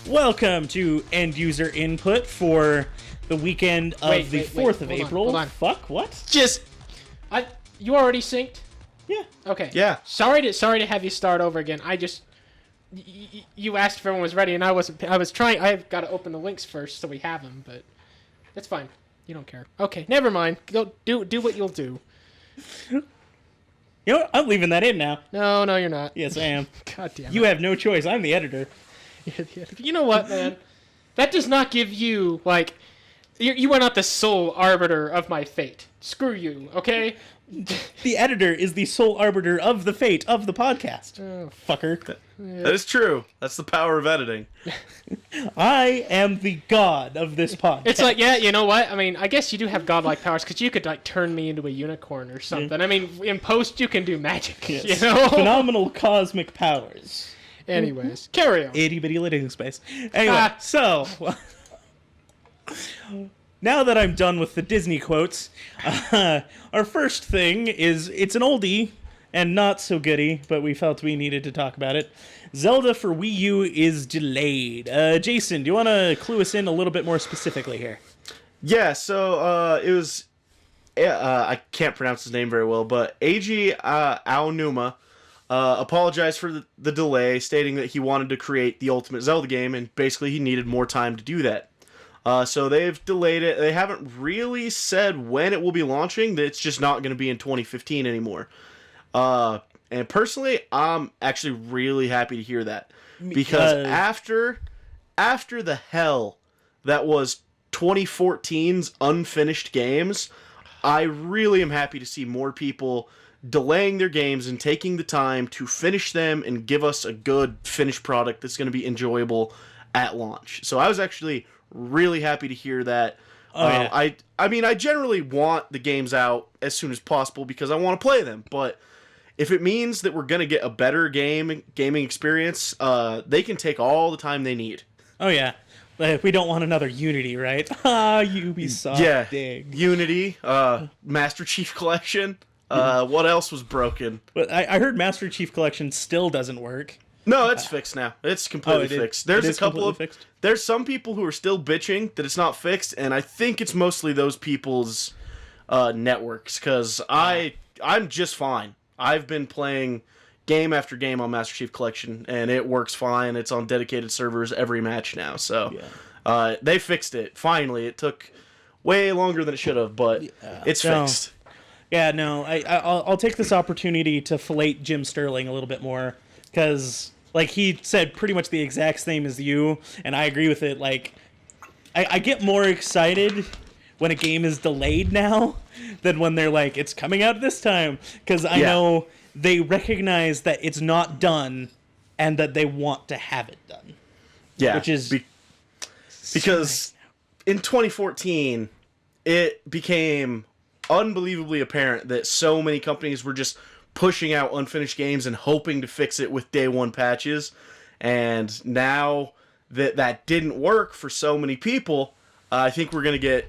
Welcome to End User Input for the weekend of the 4th of April. Hold on. Fuck, what? You already synced? Yeah. Okay. Yeah. Sorry to have you start over again. You asked if everyone was ready, and I was trying. I've got to open the links first so we have them, but that's fine. You don't care. Okay, never mind. Go do what you'll do. You know what? I'm leaving that in now. No, you're not. Yes, I am. God damn it. You have no choice. I'm the editor. You know what, man? That does not give you, like... You are not the sole arbiter of my fate. Screw you, okay? The editor is the sole arbiter of the fate of the podcast. Oh, fucker. That is true. That's the power of editing. I am the god of this podcast. It's like, yeah, you know what? I mean, I guess you do have godlike powers, because you could, like, turn me into a unicorn or something. I mean, in post, you can do magic, Yes. you know? Phenomenal cosmic powers. Anyways, carry on. Itty-bitty living space. Anyway, so... Now that I'm done with the Disney quotes, our first thing is, it's an oldie and not so goodie, but we felt we needed to talk about it. Zelda for Wii U is delayed. Jason, do you want to clue us in a little bit more specifically here? Yeah, so it was... I can't pronounce his name very well, but Eiji Aonuma apologized for the delay, stating that he wanted to create the ultimate Zelda game, and basically he needed more time to do that. So they've delayed it. They haven't really said when it will be launching. That it's just not going to be in 2015 anymore. And personally, I'm actually really happy to hear that. Because after the hell that was 2014's unfinished games, I really am happy to see more people delaying their games and taking the time to finish them and give us a good finished product that's going to be enjoyable at launch. So I was actually really happy to hear that. Yeah. I mean, I generally want the games out as soon as possible because I want to play them, but if it means that we're going to get a better gaming experience, they can take all the time they need. Oh, yeah. We don't want another Unity, right? Ubisoft. Yeah, dig. Unity, Master Chief Collection. What else was broken? But I heard Master Chief Collection still doesn't work. No, it's fixed now. It's completely fixed. There's a couple of fixed? There's some people who are still bitching that it's not fixed, and I think it's mostly those people's networks, because I'm just fine. I've been playing game after game on Master Chief Collection, and it works fine. It's on dedicated servers every match now, so they fixed it. Finally, it took way longer than it should have, but it's fixed. Yeah, no, I'll take this opportunity to fillet Jim Sterling a little bit more, because... Like, he said pretty much the exact same as you, and I agree with it. Like, I get more excited when a game is delayed now than when they're like, it's coming out this time. Because I know they recognize that it's not done and that they want to have it done. Yeah. Which is... because in 2014, it became unbelievably apparent that so many companies were just pushing out unfinished games and hoping to fix it with day one patches, and now that didn't work for so many people, I think we're going to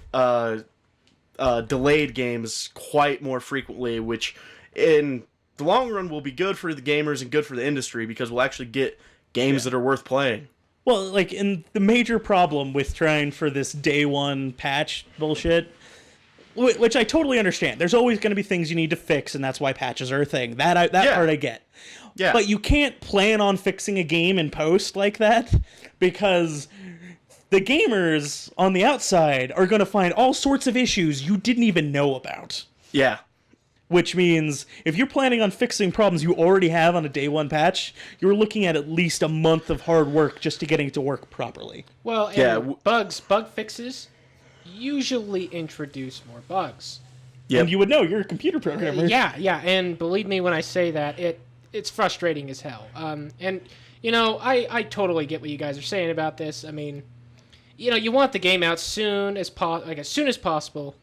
get delayed games quite more frequently, which in the long run will be good for the gamers and good for the industry, because we'll actually get games that are worth playing. Well, like, in the major problem with trying for this day one patch bullshit, which I totally understand. There's always going to be things you need to fix, and that's why patches are a thing. That part I get. Yeah. But you can't plan on fixing a game in post like that, because the gamers on the outside are going to find all sorts of issues you didn't even know about. Yeah. Which means, if you're planning on fixing problems you already have on a day one patch, you're looking at least a month of hard work just to getting it to work properly. Well, and bug fixes usually introduce more bugs. Yep. And you would know, you're a computer programmer. Yeah, and believe me when I say that, it's frustrating as hell. And, you know, I totally get what you guys are saying about this. I mean, you know, you want the game out as soon as possible,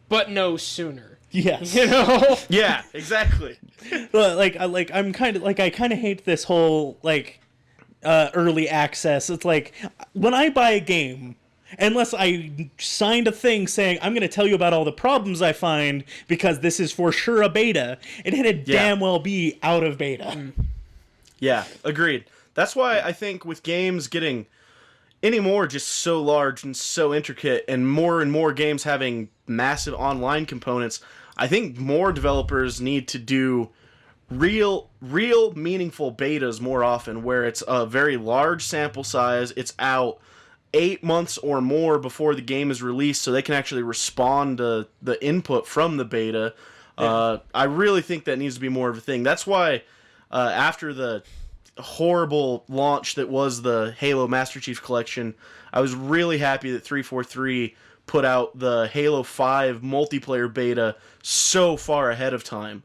but no sooner. Yes. You know? Yeah, exactly. I kind of hate this whole, like, early access. It's like, when I buy a game, unless I signed a thing saying, I'm going to tell you about all the problems I find because this is for sure a beta, it had to damn well be out of beta. Yeah, agreed. That's why I think with games getting anymore just so large and so intricate, and more games having massive online components. I think more developers need to do real meaningful betas more often, where it's a very large sample size. It's out 8 months or more before the game is released, so they can actually respond to the input from the beta. Yeah. I really think that needs to be more of a thing. That's why after the horrible launch that was the Halo Master Chief Collection, I was really happy that 343 put out the Halo 5 multiplayer beta so far ahead of time.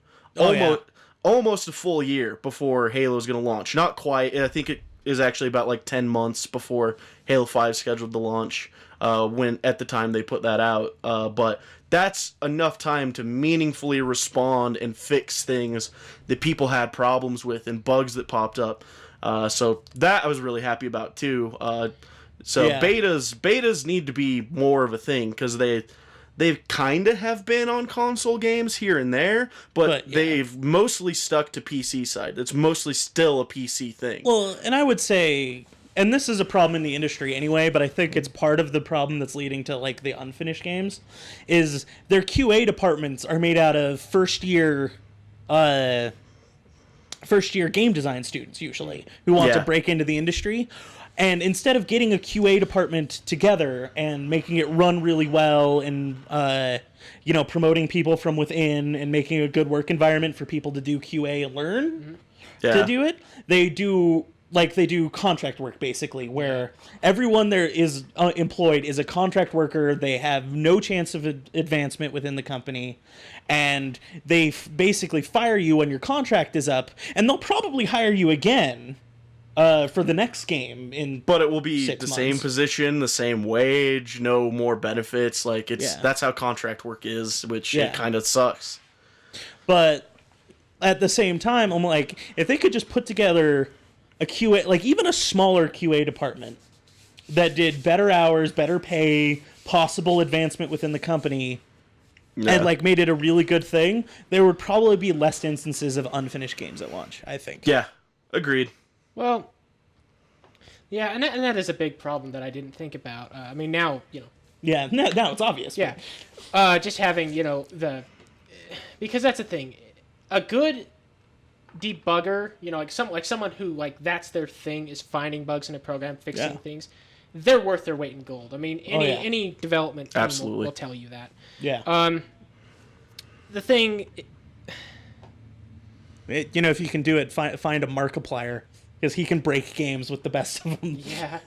Almost a full year before Halo's going to launch. Not quite. I think it is actually about like 10 months before Halo 5 scheduled to launch, when at the time they put that out. But that's enough time to meaningfully respond and fix things that people had problems with and bugs that popped up. So that I was really happy about too. Betas need to be more of a thing, because they kind of have been on console games here and there, but they've mostly stuck to PC side. It's mostly still a PC thing. Well, and I would say, and this is a problem in the industry anyway, but I think it's part of the problem that's leading to like the unfinished games, is their QA departments are made out of first year game design students usually, who want to break into the industry. And instead of getting a QA department together and making it run really well and, promoting people from within and making a good work environment for people to do QA and learn to do it, they do contract work, basically, where everyone there is employed is a contract worker. They have no chance of advancement within the company, and they basically fire you when your contract is up, and they'll probably hire you again for the next game but it will be 6 the months. same position, the same wage, no more benefits. Like that's how contract work is, which it kind of sucks. But at the same time, I'm like, if they could just put together a QA, like even a smaller QA department that did better hours, better pay, possible advancement within the company, and like made it a really good thing, there would probably be less instances of unfinished games at launch, I think. Yeah, agreed. Well, yeah, and that is a big problem that I didn't think about. I mean, now, Yeah, now it's obvious. Yeah. Just having, because that's the thing. A good debugger, like someone who, like, that's their thing, is finding bugs in a program, fixing things, they're worth their weight in gold. I mean, any development team will tell you that. Yeah. The thing... if you can do it, find a Markiplier, because he can break games with the best of them. Yeah.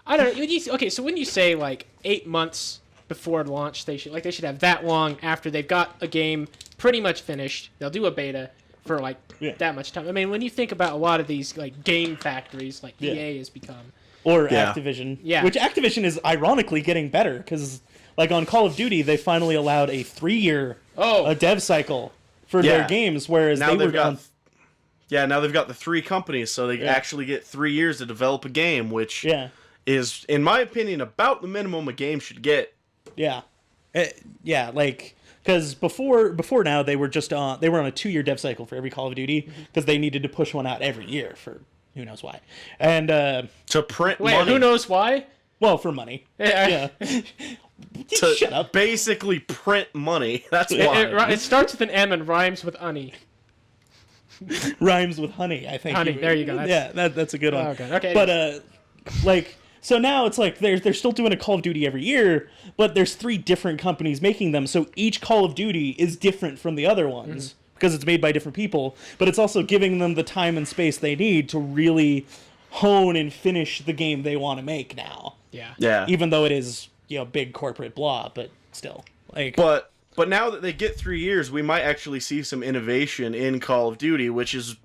I don't know. Okay, so when you say like 8 months before launch, they should have that long after they've got a game pretty much finished. They'll do a beta for like that much time. I mean, when you think about a lot of these like game factories, like EA has become, or Activision, which Activision is ironically getting better, because like on Call of Duty, they finally allowed a 3-year dev cycle for their games, whereas now they've got the 3 companies, so they actually get 3 years to develop a game, which is, in my opinion, about the minimum a game should get. Yeah, because before now they were just on a 2-year dev cycle for every Call of Duty, because they needed to push one out every year for who knows why, and to print money. Who knows why? Well, for money. Yeah. Shut up. Basically print money. That's why. It starts with an M and rhymes with honey. Rhymes with honey, I think. Honey, there you go. That's a good one. Okay. But so now it's like they're still doing a Call of Duty every year, but there's 3 different companies making them, so each Call of Duty is different from the other ones because it's made by different people. But it's also giving them the time and space they need to really hone and finish the game they want to make now. Yeah. Even though it is, big corporate blah, but still. But now that they get 3 years, we might actually see some innovation in Call of Duty, which is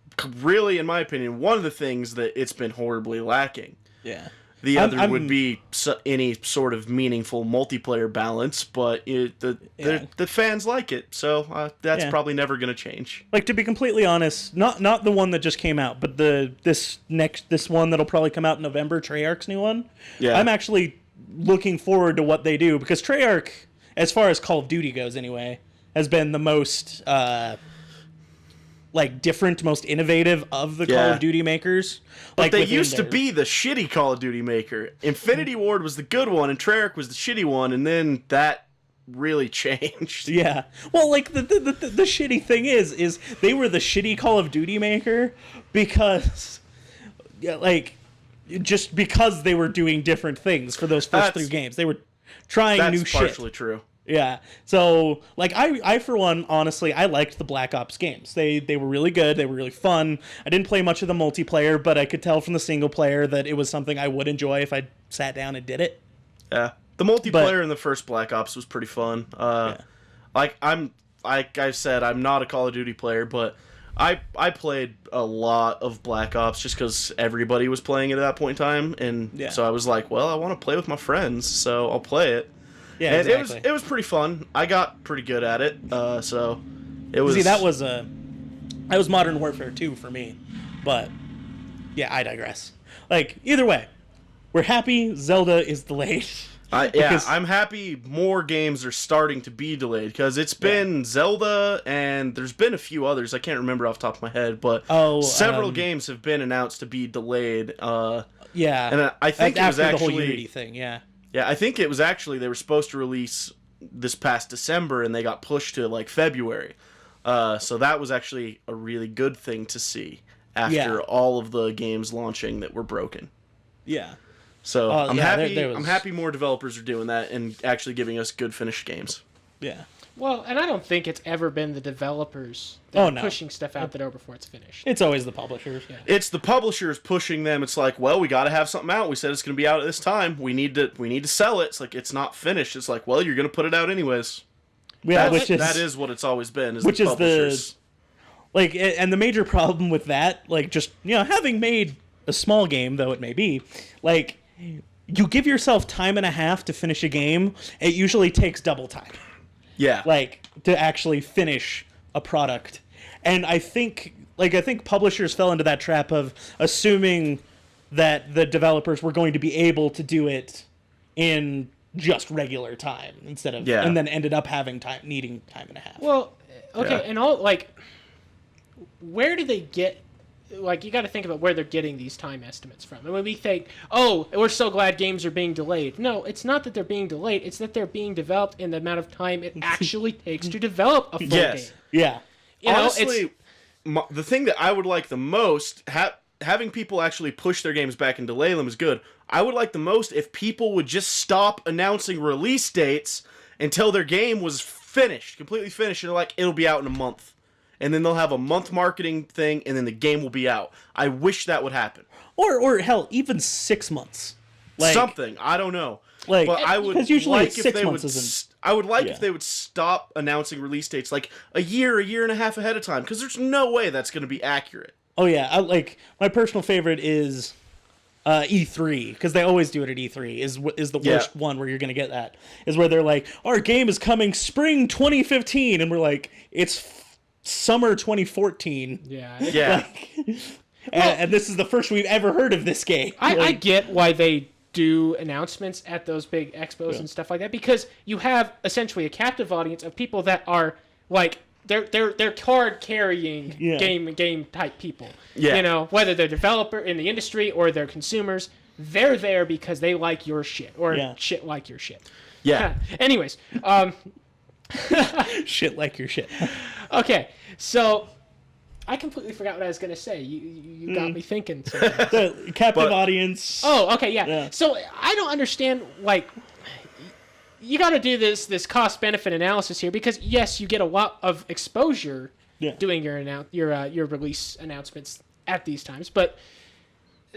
really, in my opinion, one of the things that it's been horribly lacking. Yeah. The other would be any sort of meaningful multiplayer balance, but the fans like it, so that's probably never going to change. Like, to be completely honest, not the one that just came out, but this one that'll probably come out in November, Treyarch's new one. Yeah. I'm actually looking forward to what they do, because Treyarch, as far as Call of Duty goes anyway, has been the most like different, most innovative of the Call Yeah. of Duty makers. But Like they within used to their- be the shitty Call of Duty maker. Infinity Ward was the good one, and Treyarch was the shitty one, and then that really changed. Yeah. Well, like the shitty thing is they were the shitty Call of Duty maker because, yeah, like, just because they were doing different things for those first That's- 3 games. They were trying That's new shit. partially true. Yeah. So, like, I for one, honestly, I liked the Black Ops games. They were really good. They were really fun. I didn't play much of the multiplayer, but I could tell from the single player that it was something I would enjoy if I sat down and did it. Yeah, the multiplayer in the first Black Ops was pretty fun. Like I said, I'm not a Call of Duty player, but I played a lot of Black Ops just because everybody was playing it at that point in time, and so I was like, well, I want to play with my friends, so I'll play it. Yeah, And exactly. it was pretty fun. I got pretty good at it, so it was. See, that was Modern Warfare 2 for me, but yeah, I digress. Like, either way, we're happy Zelda is delayed. Because- I'm happy more games are starting to be delayed because it's been Zelda and there's been a few others. I can't remember off the top of my head, but several games have been announced to be delayed. Yeah, and I think it was after actually the whole Unity thing. Yeah, I think it was actually they were supposed to release this past December and they got pushed to like February. So that was actually a really good thing to see after all of the games launching that were broken. Yeah. So I'm happy. there was- I'm happy more developers are doing that and actually giving us good finished games. Yeah. Well, and I don't think it's ever been the developers that are no. pushing stuff out the door before it's finished. It's always the publishers. Yeah. It's the publishers pushing them. It's like, well, we got to have something out. We said it's going to be out at this time. We need to sell it. It's like it's not finished. It's like, well, you're going to put it out anyways. Yeah, That is what it's always been. Which the is publishers. like, and the major problem with that, like, just, you know, having made a small game, though it may be, like, you give yourself time and a half to finish a game, it usually takes double time. Yeah. Like, to actually finish a product. And I think publishers fell into that trap of assuming that the developers were going to be able to do it in just regular time instead of, and then ended up needing time and a half. Well, okay, and where do they get? Like, you got to think about where they're getting these time estimates from. And when we think, oh, we're so glad games are being delayed. No, it's not that they're being delayed. It's that they're being developed in the amount of time it actually takes to develop a full game. Yeah. You know, Honestly, the thing that I would like the most, having people actually push their games back and delay them is good. I would like the most if people would just stop announcing release dates until their game was finished, completely finished, and they're like, it'll be out in a month. And then they'll have a month marketing thing, and then the game will be out. I wish that would happen. Or hell, even 6 months. Like, something, I don't know. Like, but I would because usually like it's if 6 they months would. isn't. I would like Yeah. if they would stop announcing release dates like a year and a half ahead of time, because there's no way that's going to be accurate. Oh yeah, like my personal favorite is E3, because they always do it at E3. Is the worst one where you're gonna get that is where they're like, our game is coming spring 2015, and we're like, it's summer 2014. Yeah. Yeah. And this is the first we've ever heard of this game. I get why they do announcements at those big expos and stuff like that, because you have essentially a captive audience of people that are like they're card carrying game type people. Yeah. You know, whether they're developer in the industry or they're consumers, they're there because they like your shit or shit like your shit. Yeah. Anyways, Shit like your shit. okay, so I completely forgot what I was gonna say. You got me thinking. The captive audience. Oh, okay, yeah. So I don't understand, like, you got to do this cost benefit analysis here, because yes, you get a lot of exposure doing your release announcements at these times, but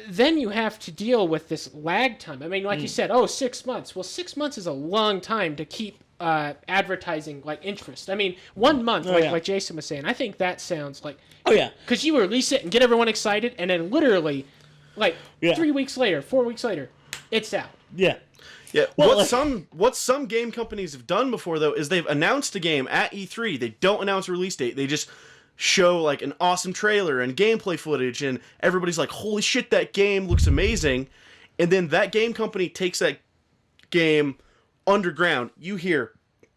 then you have to deal with this lag time. I mean, like you said, 6 months. Well, 6 months is a long time to keep advertising like interest. I mean, 1 month, like Jason was saying, I think that sounds like because you release it and get everyone excited, and then literally, like 3 weeks later, 4 weeks later, it's out. Yeah. Yeah. Well, what some game companies have done before though is they've announced a game at E3. They don't announce a release date. They just show like an awesome trailer and gameplay footage, and everybody's like, "Holy shit, that game looks amazing!" And then that game company takes that game underground. You hear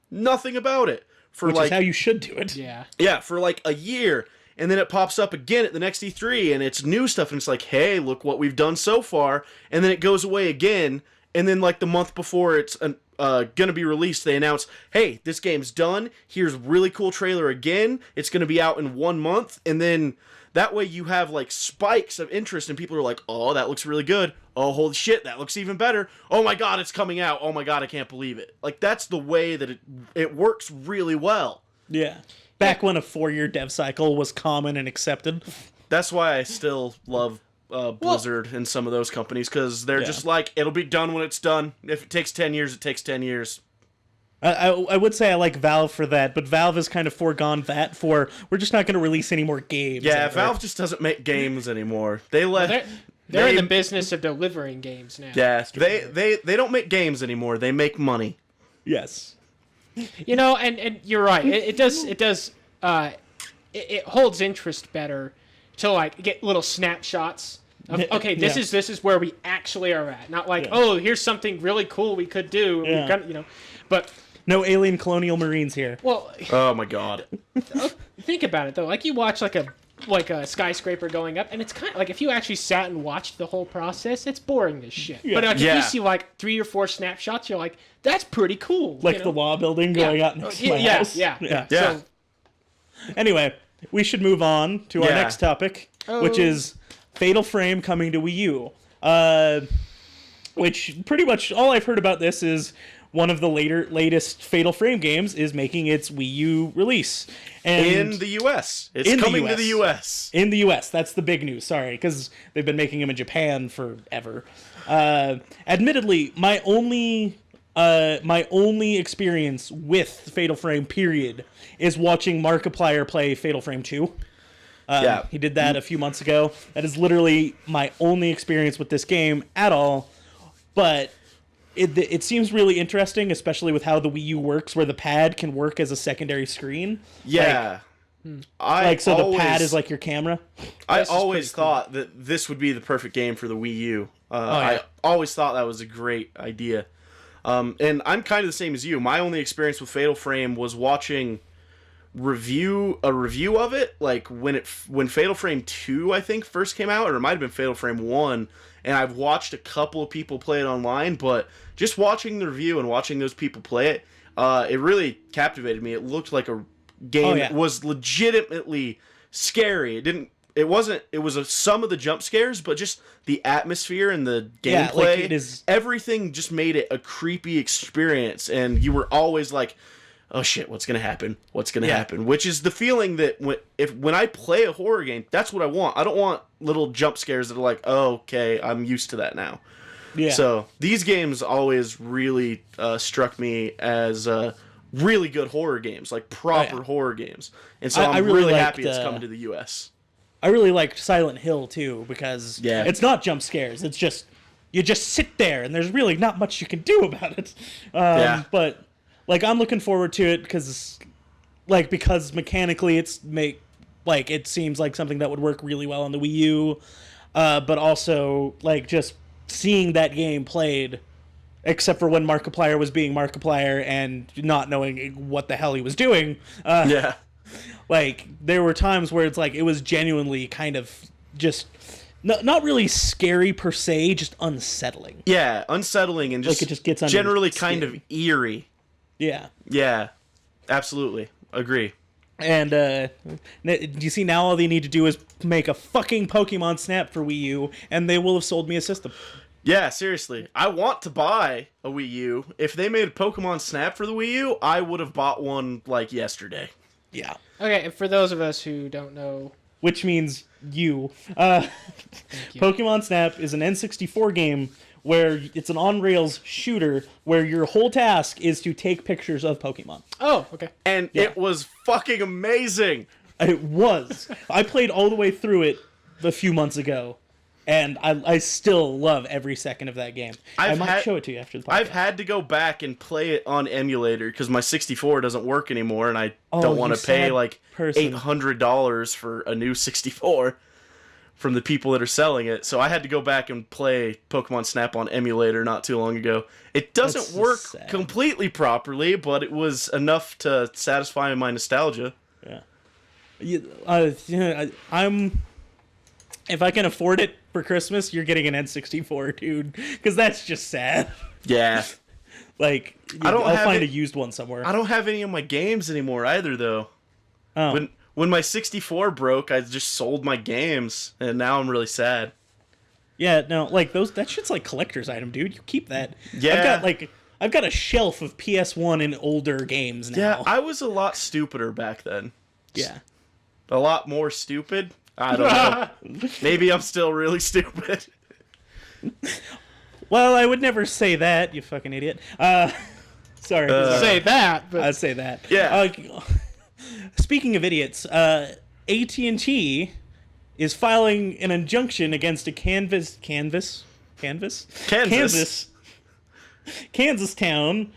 nothing about it for Which is how you should do it. Yeah. Yeah, for like a year. and then it pops up again at the next E3, and it's new stuff, and it's like, hey, look what we've done so far, and then it goes away again, and then like the month before it's gonna be released, they announce, hey, this game's done, here's really cool trailer again, it's gonna be out in 1 month, and then that way you have like spikes of interest, and people are like, oh, that looks really good, oh, holy shit, that looks even better, oh my god, it's coming out, oh my god, I can't believe it. Like, that's the way that it works really well. Yeah. Back when a 4-year dev cycle was common and accepted. That's why I still love Blizzard and some of those companies, because they're just like, it'll be done when it's done. If it takes 10 years, it takes 10 years. I would say I like Valve for that, but Valve has kind of foregone that for, we're just not going to release any more games. Yeah, ever. Valve just doesn't make games anymore. They They're in the business of delivering games now. Yeah, they don't make games anymore. They make money. Yes. You know, and you're right. It holds interest better to like get little snapshots of, okay, this is where we actually are at. Not like, oh, here's something really cool we could do. Yeah. We've got, you know, but no alien colonial marines here. well, Oh my god. think about it though. Like you watch like a skyscraper going up, and it's kind of like if you actually sat and watched the whole process, it's boring as shit. Yeah. But like, if you see like 3 or 4 snapshots, you're like, that's pretty cool. Like you know? the law building going out next to my house. Yeah. Yeah. So, Anyway, we should move on to our next topic, which is Fatal Frame coming to Wii U. Which pretty much all I've heard about this is one of the latest Fatal Frame games is making its Wii U release. And In the U.S. It's coming to the U.S. In the U.S. That's the big news. Sorry, because they've been making them in Japan forever. Admittedly, my only experience with Fatal Frame, period, is watching Markiplier play Fatal Frame 2. He did that a few months ago. That is literally my only experience with this game at all. But it seems really interesting, especially with how the Wii U works, where the pad can work as a secondary screen. Yeah. The pad is like your camera. I always thought that this would be the perfect game for the Wii U. I always thought that was a great idea. And I'm kind of the same as you. My only experience with Fatal Frame was watching a review of it, like when Fatal Frame 2, I think, first came out, or it might have been Fatal Frame 1, and I've watched a couple of people play it online, but just watching the review and watching those people play it, it really captivated me. It looked like a game that was legitimately scary. It was some of the jump scares, but just the atmosphere and the gameplay, everything just made it a creepy experience, and you were always like, oh shit, what's gonna happen? What's gonna happen? Which is the feeling that when I play a horror game, that's what I want. I don't want little jump scares that are like, oh, okay, I'm used to that now. Yeah. So these games always really struck me as really good horror games, like proper horror games. And so I'm really happy it's coming to the U.S. I really liked Silent Hill too, because it's not jump scares. It's just you just sit there and there's really not much you can do about it. But like, I'm looking forward to it because mechanically it seems like something that would work really well on the Wii U. But also like just seeing that game played, except for when Markiplier was being Markiplier and not knowing what the hell he was doing. Like, there were times where it's like, it was genuinely kind of just, not really scary per se, just unsettling. Yeah, unsettling and just, like, it just gets generally kind of eerie. Yeah. Yeah, absolutely. Agree. And, do you see now all they need to do is make a fucking Pokemon Snap for Wii U, and they will have sold me a system. Yeah, seriously. I want to buy a Wii U. If they made a Pokemon Snap for the Wii U, I would have bought one, like, yesterday. Yeah. Okay, and for those of us who don't know... Which means you. Pokemon Snap is an N64 game where it's an on-rails shooter where your whole task is to take pictures of Pokemon. Oh, okay. And it was fucking amazing! It was. I played all the way through it a few months ago, and I still love every second of that game. I might show it to you after the podcast. I've had to go back and play it on emulator because my 64 doesn't work anymore, and I don't want to pay like $800 for a new 64 from the people that are selling it. So I had to go back and play Pokemon Snap on emulator not too long ago. It doesn't work completely properly, but it was enough to satisfy my nostalgia. Yeah. I'm. If I can afford it for Christmas, you're getting an N64, dude, because that's just sad. Yeah. Like, I'll find a used one somewhere. I don't have any of my games anymore either, though. Oh. When my 64 broke, I just sold my games, and now I'm really sad. Yeah, no, like that shit's like collector's item, dude. You keep that. Yeah. I've got a shelf of PS1 and older games now. Yeah, I was a lot stupider back then. Yeah. A lot more stupid. I don't know. Maybe I'm still really stupid. Well, I would never say that, you fucking idiot. Sorry. Say that, but I'd say that. Yeah. Speaking of idiots, AT&T is filing an injunction against a Kansas town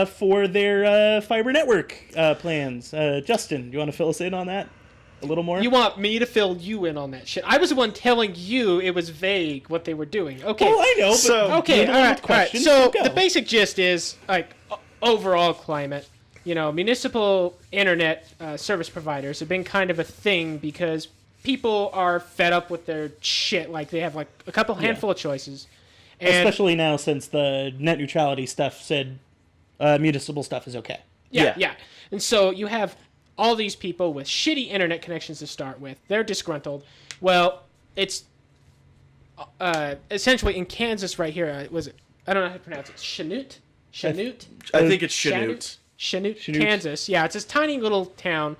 for their fiber network plans. Justin, you want to fill us in on that a little more? you want me to fill you in on that shit? I was the one telling you it was vague what they were doing. Okay. Oh, I know. But Okay, all right. So go. the basic gist is like overall climate. Municipal internet service providers have been kind of a thing because people are fed up with their shit. Like they have like a couple handful of choices, and Especially now since the net neutrality stuff said municipal stuff is okay. yeah. And so you have all these people with shitty internet connections to start with. They're disgruntled. Well, it's essentially in Kansas right here. I don't know how to pronounce it. Chanute. I think it's Chanute. Chanute, Kansas. Yeah, it's this tiny little town.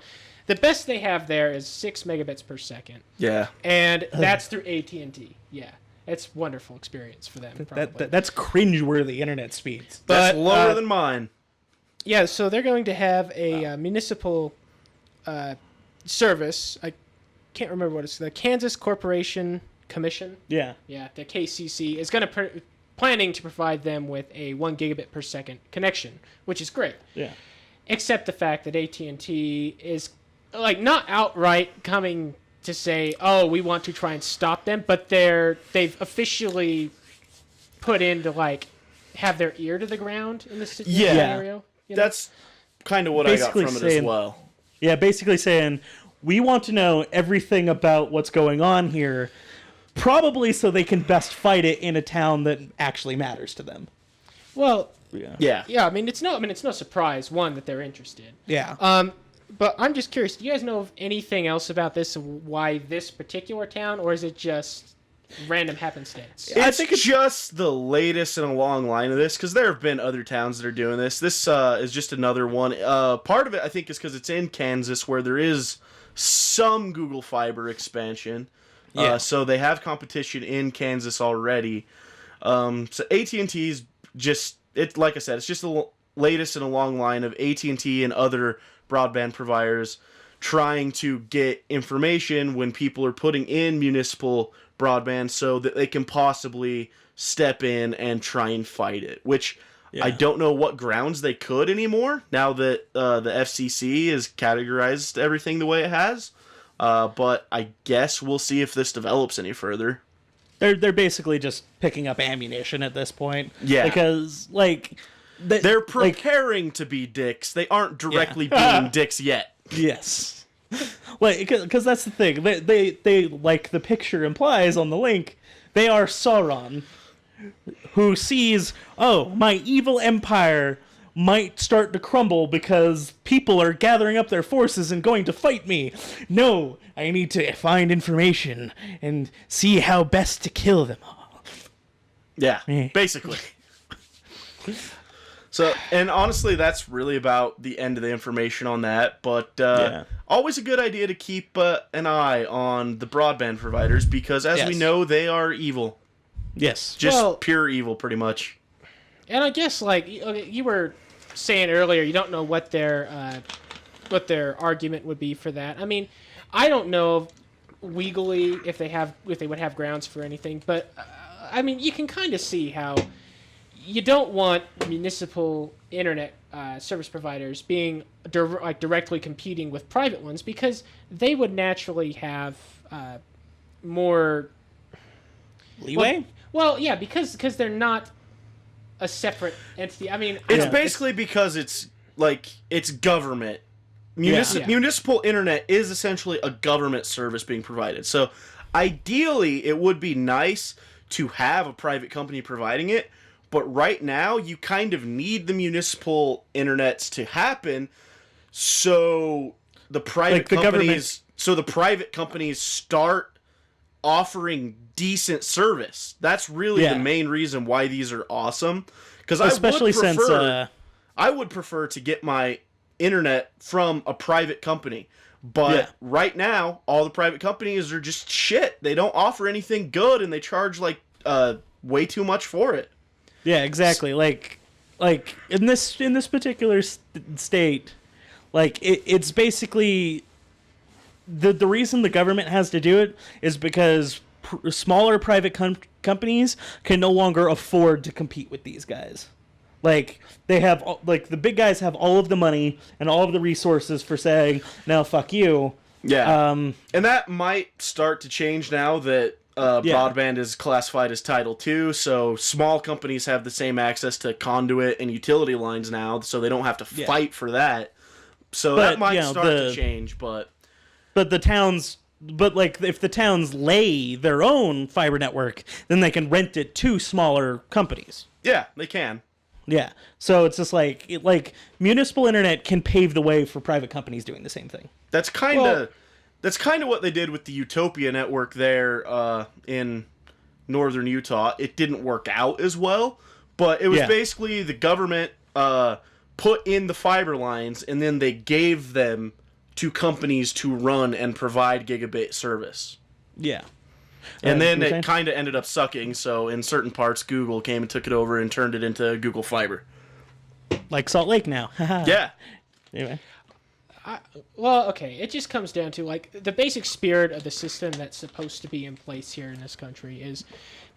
The best they have there is 6 megabits per second. Yeah. And that's through AT&T. Yeah. It's a wonderful experience for them, probably. That's cringeworthy internet speeds. That's lower than mine. Yeah, so they're going to have a municipal service. I can't remember what it's. The Kansas Corporation Commission. Yeah. Yeah, the KCC is going to planning to provide them with a 1 gigabit per second connection, which is great. Yeah. Except the fact that AT&T is like not outright coming to say, "Oh, we want to try and stop them," but they've officially put in to like have their ear to the ground in this scenario. That's kind of what I got from it as well. Yeah, basically saying we want to know everything about what's going on here, probably so they can best fight it in a town that actually matters to them. Well, Yeah. I mean, it's no surprise that they're interested. Yeah. But I'm just curious. Do you guys know of anything else about this? Why this particular town, or is it just random happenstance? I think it's just the latest in a long line of this, because there have been other towns that are doing this. This is just another one. Part of it, I think, is because it's in Kansas, where there is some Google Fiber expansion. Yeah. So they have competition in Kansas already. So AT&T's just, like I said, it's just the latest in a long line of AT&T and other broadband providers trying to get information when people are putting in municipal broadband so that they can possibly step in and try and fight it, which I don't know what grounds they could anymore now that the FCC has categorized everything the way it has. But I guess we'll see if this develops any further. They're basically just picking up ammunition at this point. Yeah. Because, like... They're preparing to be dicks. They aren't directly being dicks yet. Yes. Like, because that's the thing. They, like the picture implies on the link, they are Sauron, who sees, oh, my evil empire might start to crumble because people are gathering up their forces and going to fight me. No, I need to find information and see how best to kill them all. Yeah, basically. So, and honestly, that's really about the end of the information on that. But always a good idea to keep an eye on the broadband providers because, as we know, they are evil. Yes. Just pure evil, pretty much. And I guess, like, you were saying earlier, you don't know what their argument would be for that. I mean, I don't know legally if they would have grounds for anything, but I mean, you can kind of see how you don't want municipal internet service providers being directly competing with private ones because they would naturally have more leeway. Well, yeah, because they're not a separate entity. I mean, it's basically because it's government municipal internet is essentially a government service being provided. So ideally, it would be nice to have a private company providing it, but right now you kind of need the municipal internets to happen, so the private companies start offering decent service. That's really the main reason why these are awesome. Because I would prefer to get my internet from a private company. But right now, all the private companies are just shit. They don't offer anything good, and they charge like way too much for it. Yeah, exactly. Like in this particular state, like it's basically the reason the government has to do it is because smaller private companies can no longer afford to compete with these guys. Like they have, like the big guys have all of the money and all of the resources for saying, "No, fuck you." Yeah, and that might start to change now that broadband is classified as Title II. So small companies have the same access to conduit and utility lines now, so they don't have to fight for that. So that might start to change, but the towns. But, like, if the towns lay their own fiber network, then they can rent it to smaller companies. Yeah, they can. Yeah. So it's just like municipal internet can pave the way for private companies doing the same thing. That's kind of what they did with the Utopia network there in northern Utah. It didn't work out as well, but it was basically the government put in the fiber lines, and then they gave them to companies to run and provide gigabit service. Yeah. And then it kind of ended up sucking, so in certain parts, Google came and took it over and turned it into Google Fiber. Like Salt Lake now. Yeah. Anyway. Well, okay, it just comes down to, like, the basic spirit of the system that's supposed to be in place here in this country is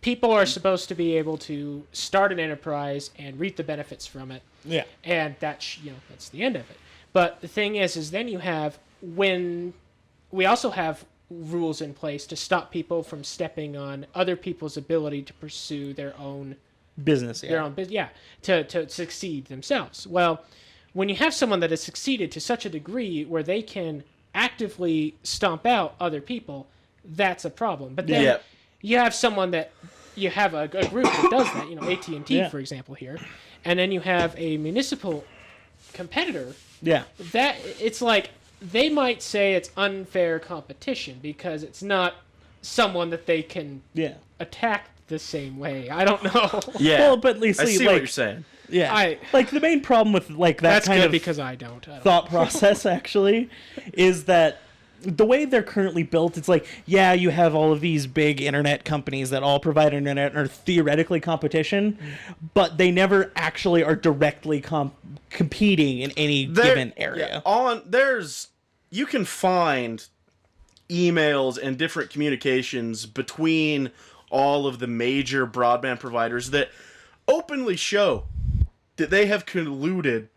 people are supposed to be able to start an enterprise and reap the benefits from it. Yeah. And that's the end of it. But the thing is then you have, when we also have rules in place to stop people from stepping on other people's ability to pursue their own business, to succeed themselves. Well, when you have someone that has succeeded to such a degree where they can actively stomp out other people, that's a problem. But then you have someone that you have a group that does that, AT&T, for example, here, and then you have a municipal competitor. Yeah. That it's like they might say it's unfair competition because it's not someone that they can attack the same way. I don't know. Yeah. Well, but at least I see what you're saying. Yeah. Like the main problem with like that that's kind good of because I don't thought process actually is that the way they're currently built, it's like, you have all of these big internet companies that all provide internet and are theoretically competition, but they never actually are directly competing in any given area. You can find emails and different communications between all of the major broadband providers that openly show that they have colluded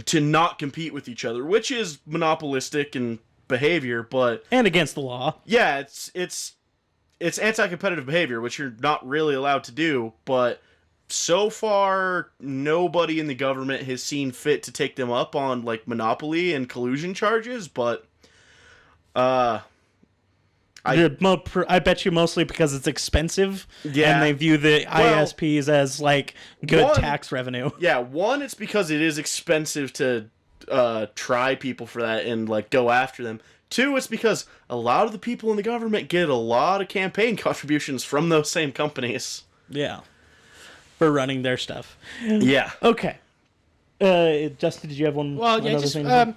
to not compete with each other, which is monopolistic and behavior, and against the law. Yeah, it's anti-competitive behavior, which you're not really allowed to do, but so far nobody in the government has seen fit to take them up on like monopoly and collusion charges, but I bet you mostly because it's expensive, and they view the ISPs as like good tax revenue. Yeah, one, it's because it is expensive to try people for that and like go after them. Two, it's because a lot of the people in the government get a lot of campaign contributions from those same companies. Yeah, for running their stuff. Yeah. Okay. Justin, did you have one? Well,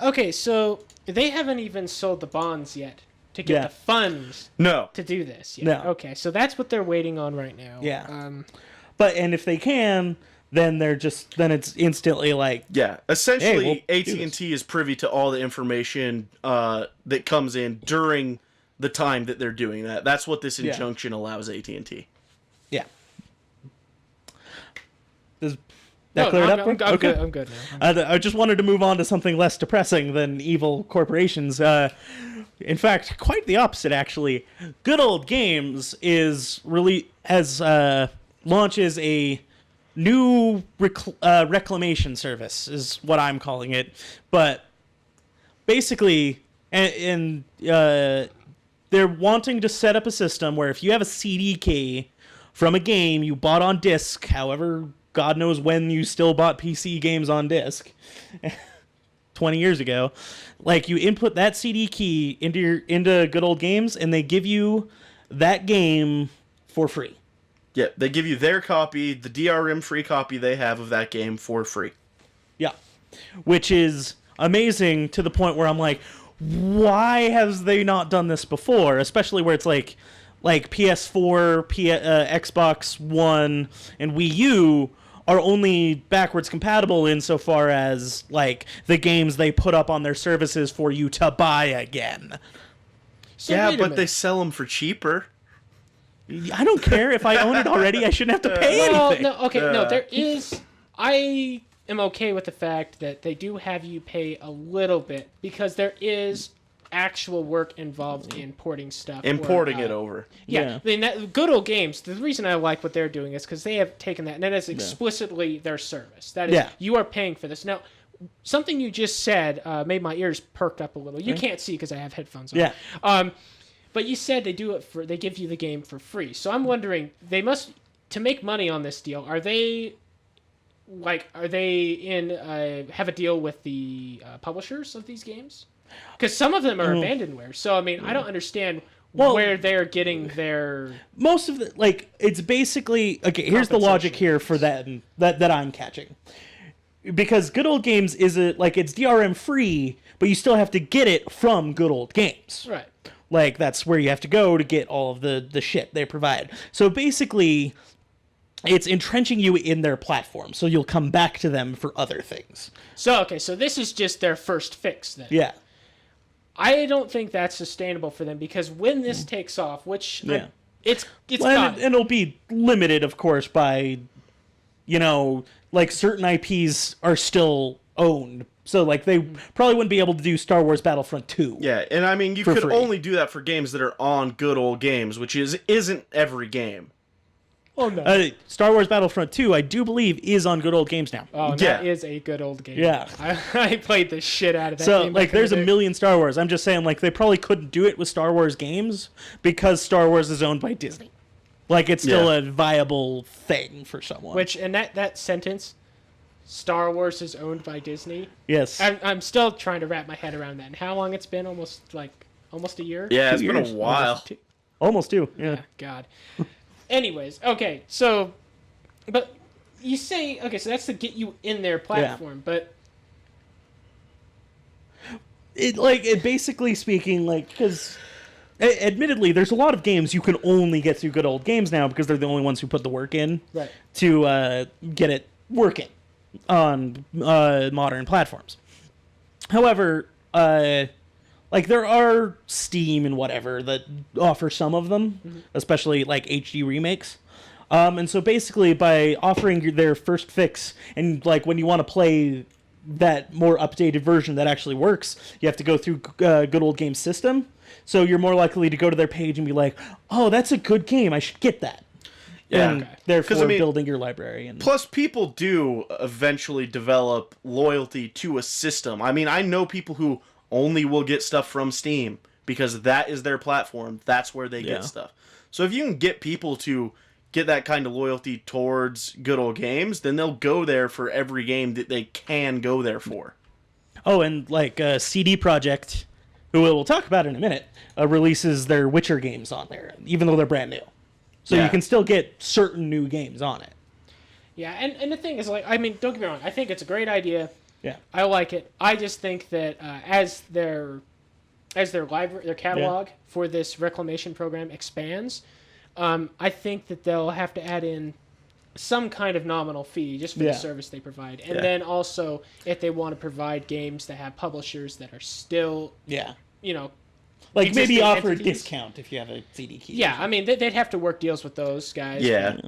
okay, so they haven't even sold the bonds yet to get the funds. To do this. Yeah. No. Okay, so that's what they're waiting on right now. Yeah. And if they can, then it's instantly like, essentially AT&T is privy to all the information that comes in during the time that they're doing that. That's what this injunction allows AT&T. Yeah. Does that clear it up? I'm good now. I just wanted to move on to something less depressing than evil corporations. In fact, quite the opposite, actually. Good Old Games launches a new reclamation service, is what I'm calling it. But basically, they're wanting to set up a system where if you have a CD key from a game you bought on disc, however, God knows when you still bought PC games on disc, 20 years ago, like you input that CD key into Good Old Games, and they give you that game for free. Yeah, they give you their copy, the DRM free copy they have of that game for free. Yeah, which is amazing to the point where I'm like, why has they not done this before? Especially where it's like PS4, Xbox One, and Wii U are only backwards compatible insofar as like the games they put up on their services for you to buy again. So Yeah, wait a but minute. they sell them for cheaper. I don't care if I own it already. I shouldn't have to pay anything. No, okay, no, there is. I am okay with the fact that they do have you pay a little bit because there is actual work involved in porting stuff. Importing it over. Yeah, I mean, that, Good Old Games, the reason I like what they're doing is because they have taken that, and that is explicitly their service. That is, you are paying for this. Now, something you just said made my ears perk up a little. You can't see because I have headphones on. Yeah. But you said they give you the game for free. So I'm wondering, they must, to make money on this deal, are they have a deal with the publishers of these games? Because some of them are abandonware. So, I mean, I don't understand where they're getting their... Most of the, like, it's basically... Okay, here's the logic here for that I'm catching. Because Good Old Games it's DRM free, but you still have to get it from Good Old Games. Right. Like, that's where you have to go to get all of the shit they provide. So basically, it's entrenching you in their platform, so you'll come back to them for other things. So, okay, so this is just their first fix, then. Yeah. I don't think that's sustainable for them, because when this takes off, which... Yeah. It's Well, and it'll be limited, of course, by, like, certain IPs are still owned. So, like, they probably wouldn't be able to do Star Wars Battlefront 2. Yeah, and I mean, you For could free. only do that for games that are on Good Old Games, which isn't every game. Oh, no. Star Wars Battlefront 2, I do believe, is on Good Old Games now. Oh, that is a good old game. Yeah. I played the shit out of that So, game. like, there's a million. million Star Wars. I'm just saying, like, they probably couldn't do it with Star Wars games because Star Wars is owned by Disney. Like, it's still a viable thing for someone. Which, and that sentence, Star Wars is owned by Disney. Yes. I'm still trying to wrap my head around that. And how long it's been? Almost a year? Yeah, 2 it's been years. a while. Almost 2, yeah. God. Anyways, okay, so, but you say, okay, so that's to get you in their platform, but... It basically speaking, like, because... Admittedly, there's a lot of games you can only get through Good Old Games now because they're the only ones who put the work in to get it working on modern platforms. However, like, there are Steam and whatever that offer some of them, especially, like, HD remakes. And so basically, by offering their first fix, and, like, when you want to play that more updated version that actually works, you have to go through Good Old Games system. So you're more likely to go to their page and be like, oh, that's a good game, I should get that. Yeah. And therefore, 'Cause, I mean, building your library. And Plus, people do eventually develop loyalty to a system. I mean, I know people who only will get stuff from Steam because that is their platform. That's where they get stuff. So if you can get people to get that kind of loyalty towards Good Old Games, then they'll go there for every game that they can go there for. Oh, and like CD Projekt, who we'll talk about in a minute, releases their Witcher games on there, even though they're brand new. So you can still get certain new games on it. Yeah, and the thing is, like, I mean, don't get me wrong, I think it's a great idea. Yeah. I like it. I just think that as their library, their catalog for this reclamation program expands, I think that they'll have to add in some kind of nominal fee just for the service they provide. And then also, if they want to provide games that have publishers that are still, Like, maybe existing offer entities. a discount if you have a CD key. Yeah, I mean, they'd have to work deals with those guys. Yeah.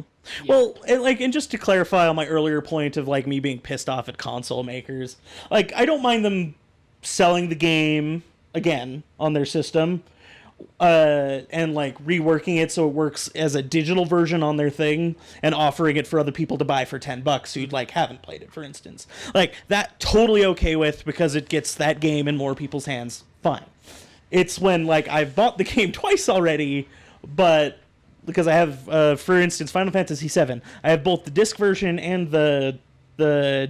Well, and just to clarify on my earlier point of, like, me being pissed off at console makers, like, I don't mind them selling the game again on their system, and like reworking it so it works as a digital version on their thing and offering it for other people to buy for $10 who like haven't played it, for instance. Like that totally okay with, because it gets that game in more people's hands. Fine. It's when like I've bought the game twice already, but because I have for instance Final Fantasy VII, I have both the disc version and the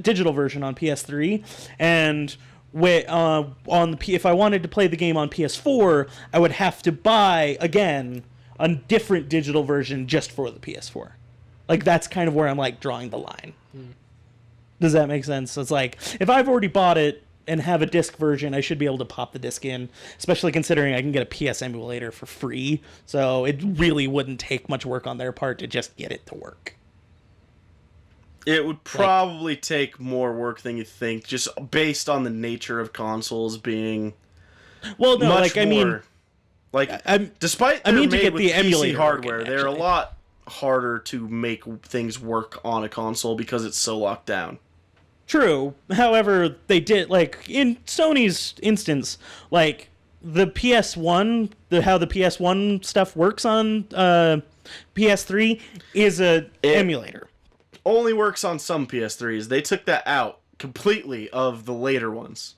digital version on PS3, and if I wanted to play the game on PS4, I would have to buy again a different digital version just for the PS4. Like that's kind of where I'm like drawing the line. Does that make sense? So it's like if I've already bought it and have a disc version, I should be able to pop the disc in, especially considering I can get a PS emulator for free. So it really wouldn't take much work on their part to just get it to work. It would probably take more work than you think, just based on the nature of consoles being. Well, no, much like more, despite I mean to made get with the PC emulator hardware, working, they're a actually. lot harder to make things work on a console because it's so locked down. True. However, they did, like, in Sony's instance, like, the PS1, how the PS1 stuff works on PS3 is a emulator. Only works on some PS3s. They took that out completely of the later ones.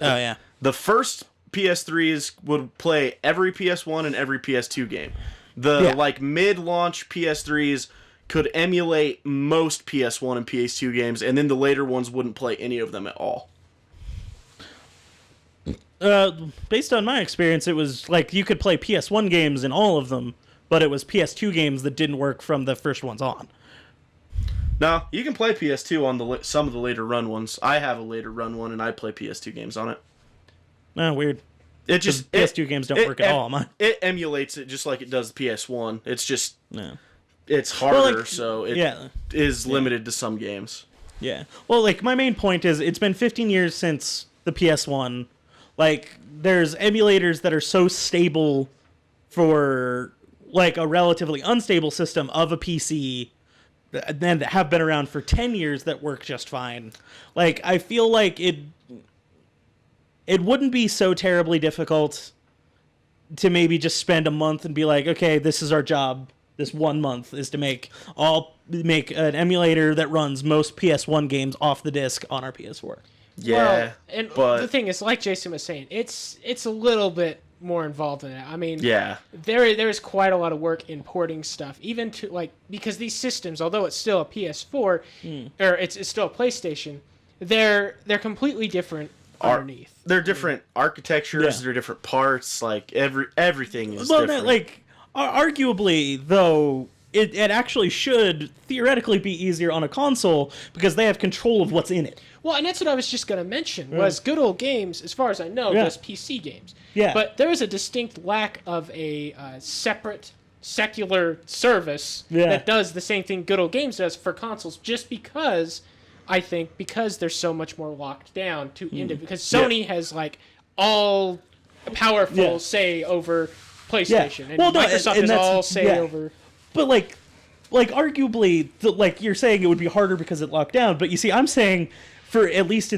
Oh, yeah. The first PS3s would play every PS1 and every PS2 game. The mid-launch PS3s could emulate most PS1 and PS2 games, and then the later ones wouldn't play any of them at all. Based on my experience, it was like you could play PS1 games in all of them, but it was PS2 games that didn't work from the first ones on. No, you can play PS2 on some of the later run ones. I have a later run one, and I play PS2 games on it. Oh, weird. It just PS2 games don't work at all, man. It emulates it just like it does PS1. It's just it's harder, Well, so it is limited to some games. Yeah. Well, like my main point is it's been 15 years since the PS1. Like there's emulators that are so stable for like a relatively unstable system of a PC that have been around for 10 years that work just fine. Like I feel like it wouldn't be so terribly difficult to maybe just spend a month and be like, okay, this is our job. This 1 month is to make an emulator that runs most PS1 games off the disc on our PS4. Yeah, well, and but the thing is, like Jason was saying, it's a little bit more involved in that. I mean, yeah, there is quite a lot of work importing stuff, even to like because these systems, although it's still a PS4 or it's still a PlayStation, they're completely different underneath. They're different architectures. Yeah. They're different parts. Like everything is well, different. like arguably though. It actually should theoretically be easier on a console because they have control of what's in it. Well, and that's what I was just going to mention, was Good Old Games, as far as I know, does PC games. Yeah. But there is a distinct lack of a separate secular service that does the same thing Good Old Games does for consoles, just because, I think, because they're so much more locked down to because Sony has, like, all powerful say over PlayStation, and Microsoft has all say over... But like arguably, like you're saying, it would be harder because it locked down. But you see, I'm saying, for at least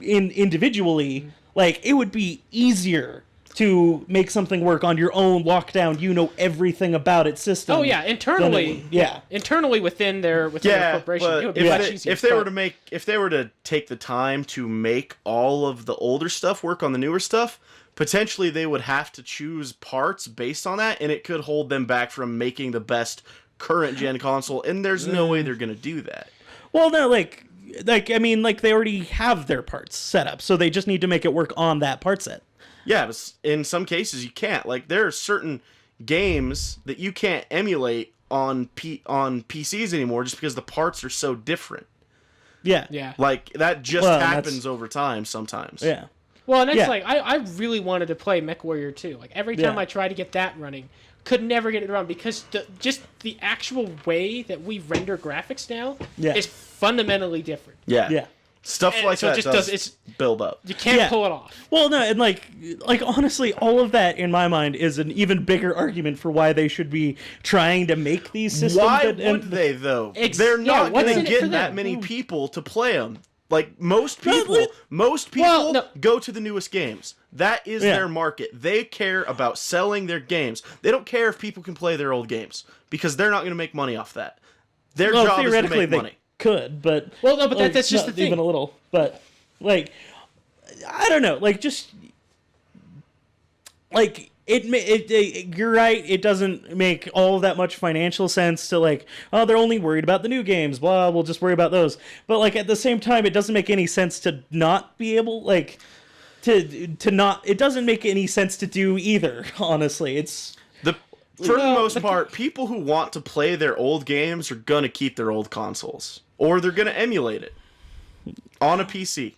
individually, like it would be easier to make something work on your own lockdown. You know everything about its system. Oh yeah, internally, internally within their corporation, it would be much easier. If they were to take the time to make all of the older stuff work on the newer stuff, potentially they would have to choose parts based on that, and it could hold them back from making the best current gen console, and there's no way they're going to do that. Well, no, like I mean, like they already have their parts set up, so they just need to make it work on that part set. Yeah, but in some cases you can't. Like there are certain games that you can't emulate on PCs anymore just because the parts are so different. Yeah. Like that just happens over time sometimes. Yeah. Well, and it's like, I really wanted to play MechWarrior 2. Like, every time I tried to get that running, could never get it to run because just the actual way that we render graphics now is fundamentally different. Yeah. Stuff like so that it just does build up. You can't pull it off. Well, no, and like honestly, all of that in my mind is an even bigger argument for why they should be trying to make these systems. Why would they though? They're not going to get that many people to play them. Like most people no. go to the newest games. That is their market. They care about selling their games. They don't care if people can play their old games because they're not going to make money off that. Their job is to make money. Could, but that's just the thing. Even a little, but like I don't know, like just like it you're right. It doesn't make all that much financial sense to like, oh, they're only worried about the new games. Blah, we'll just worry about those. But like at the same time, it doesn't make any sense to not be able like to not. It doesn't make any sense to do either. Honestly, it's for the most part, people who want to play their old games are gonna keep their old consoles, or they're gonna emulate it on a PC.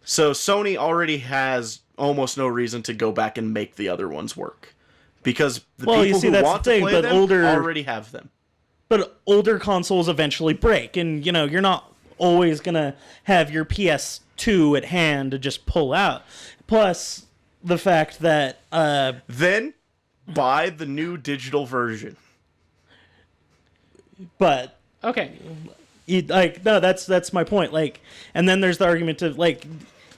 So Sony already has almost no reason to go back and make the other ones work, because the people who want to play them already have them. But older consoles eventually break, and you know you're not always gonna have your PS2 at hand to just pull out. Plus the fact that then buy the new digital version. But okay, like no, that's my point. Like, and then there's the argument of like,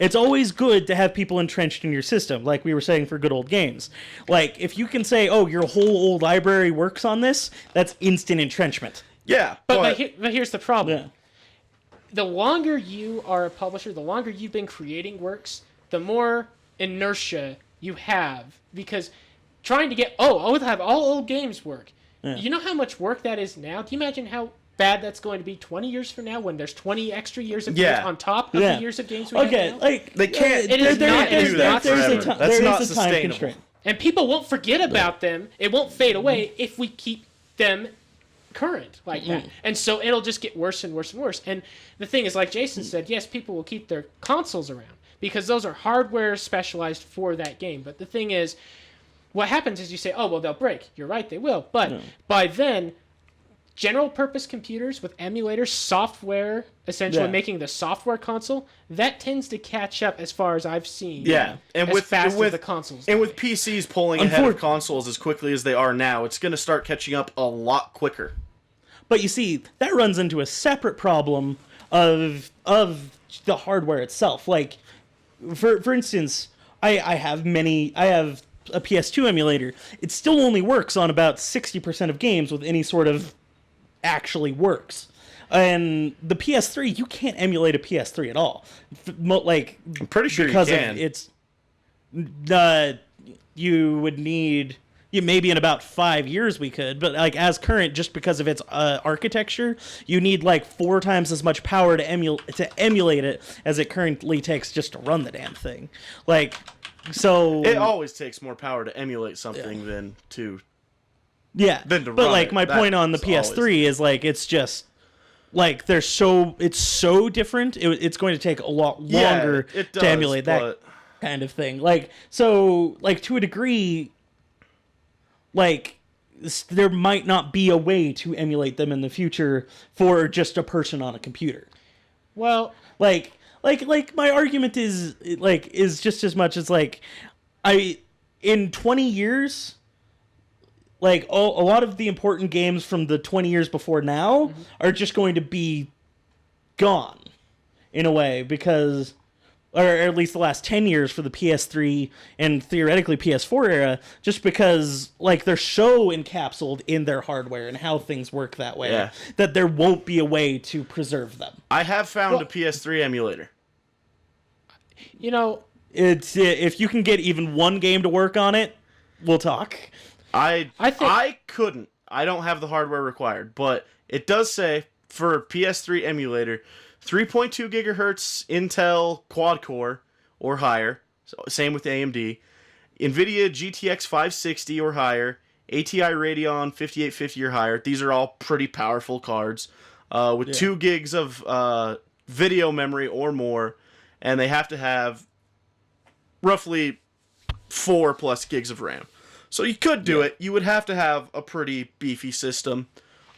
it's always good to have people entrenched in your system, like we were saying for good old games. Like, if you can say, oh, your whole old library works on this, that's instant entrenchment. Yeah, but here's the problem. Yeah. The longer you are a publisher, the longer you've been creating works, the more inertia you have, because trying to get I'll have all old games work. Yeah. You know how much work that is now? Do you imagine how bad that's going to be 20 years from now when there's 20 extra years of games on top of the years of games we have now? Like they can't do that forever. That's not sustainable. And people won't forget about them. It won't fade away if we keep them current like that. And so it'll just get worse and worse and worse. And the thing is, like Jason said, yes, people will keep their consoles around because those are hardware specialized for that game. But the thing is, what happens is you say, oh, well, they'll break. You're right, they will. But by then, general purpose computers with emulators, software, essentially making the software console, that tends to catch up as far as I've seen. Yeah, and as fast as the consoles. And with PCs pulling ahead of consoles as quickly as they are now, it's going to start catching up a lot quicker. But you see, that runs into a separate problem of the hardware itself. Like, for instance, I have a PS2 emulator. It still only works on about 60% of games with any sort of actually works. And the PS3, you can't emulate a PS3 at all. Like, I'm pretty sure because you can. It's you would need maybe in about 5 years we could, but like as current, just because of its architecture, you need like 4 times as much power to emulate it as it currently takes just to run the damn thing. Like, so it always takes more power to emulate something than to but like my point on the PS3 is like it's just like it's so different. It's going to take a lot longer to emulate that kind of thing. Like, so like to a degree, like there might not be a way to emulate them in the future for just a person on a computer. Well, like my argument is just as much as like in 20 years, like a lot of the important games from the 20 years before now are just going to be gone in a way, because or at least the last 10 years for the PS3 and theoretically PS4 era, just because like they're so encapsulated in their hardware and how things work that way that there won't be a way to preserve them. I have found a PS3 emulator. You know, it's if you can get even one game to work on it, we'll talk. I couldn't. I don't have the hardware required, but it does say for PS3 emulator, 3.2 gigahertz Intel quad core or higher. So same with AMD. NVIDIA GTX 560 or higher. ATI Radeon 5850 or higher. These are all pretty powerful cards with 2 gigs of video memory or more, and they have to have roughly 4 plus gigs of RAM. So you could do it. You would have to have a pretty beefy system.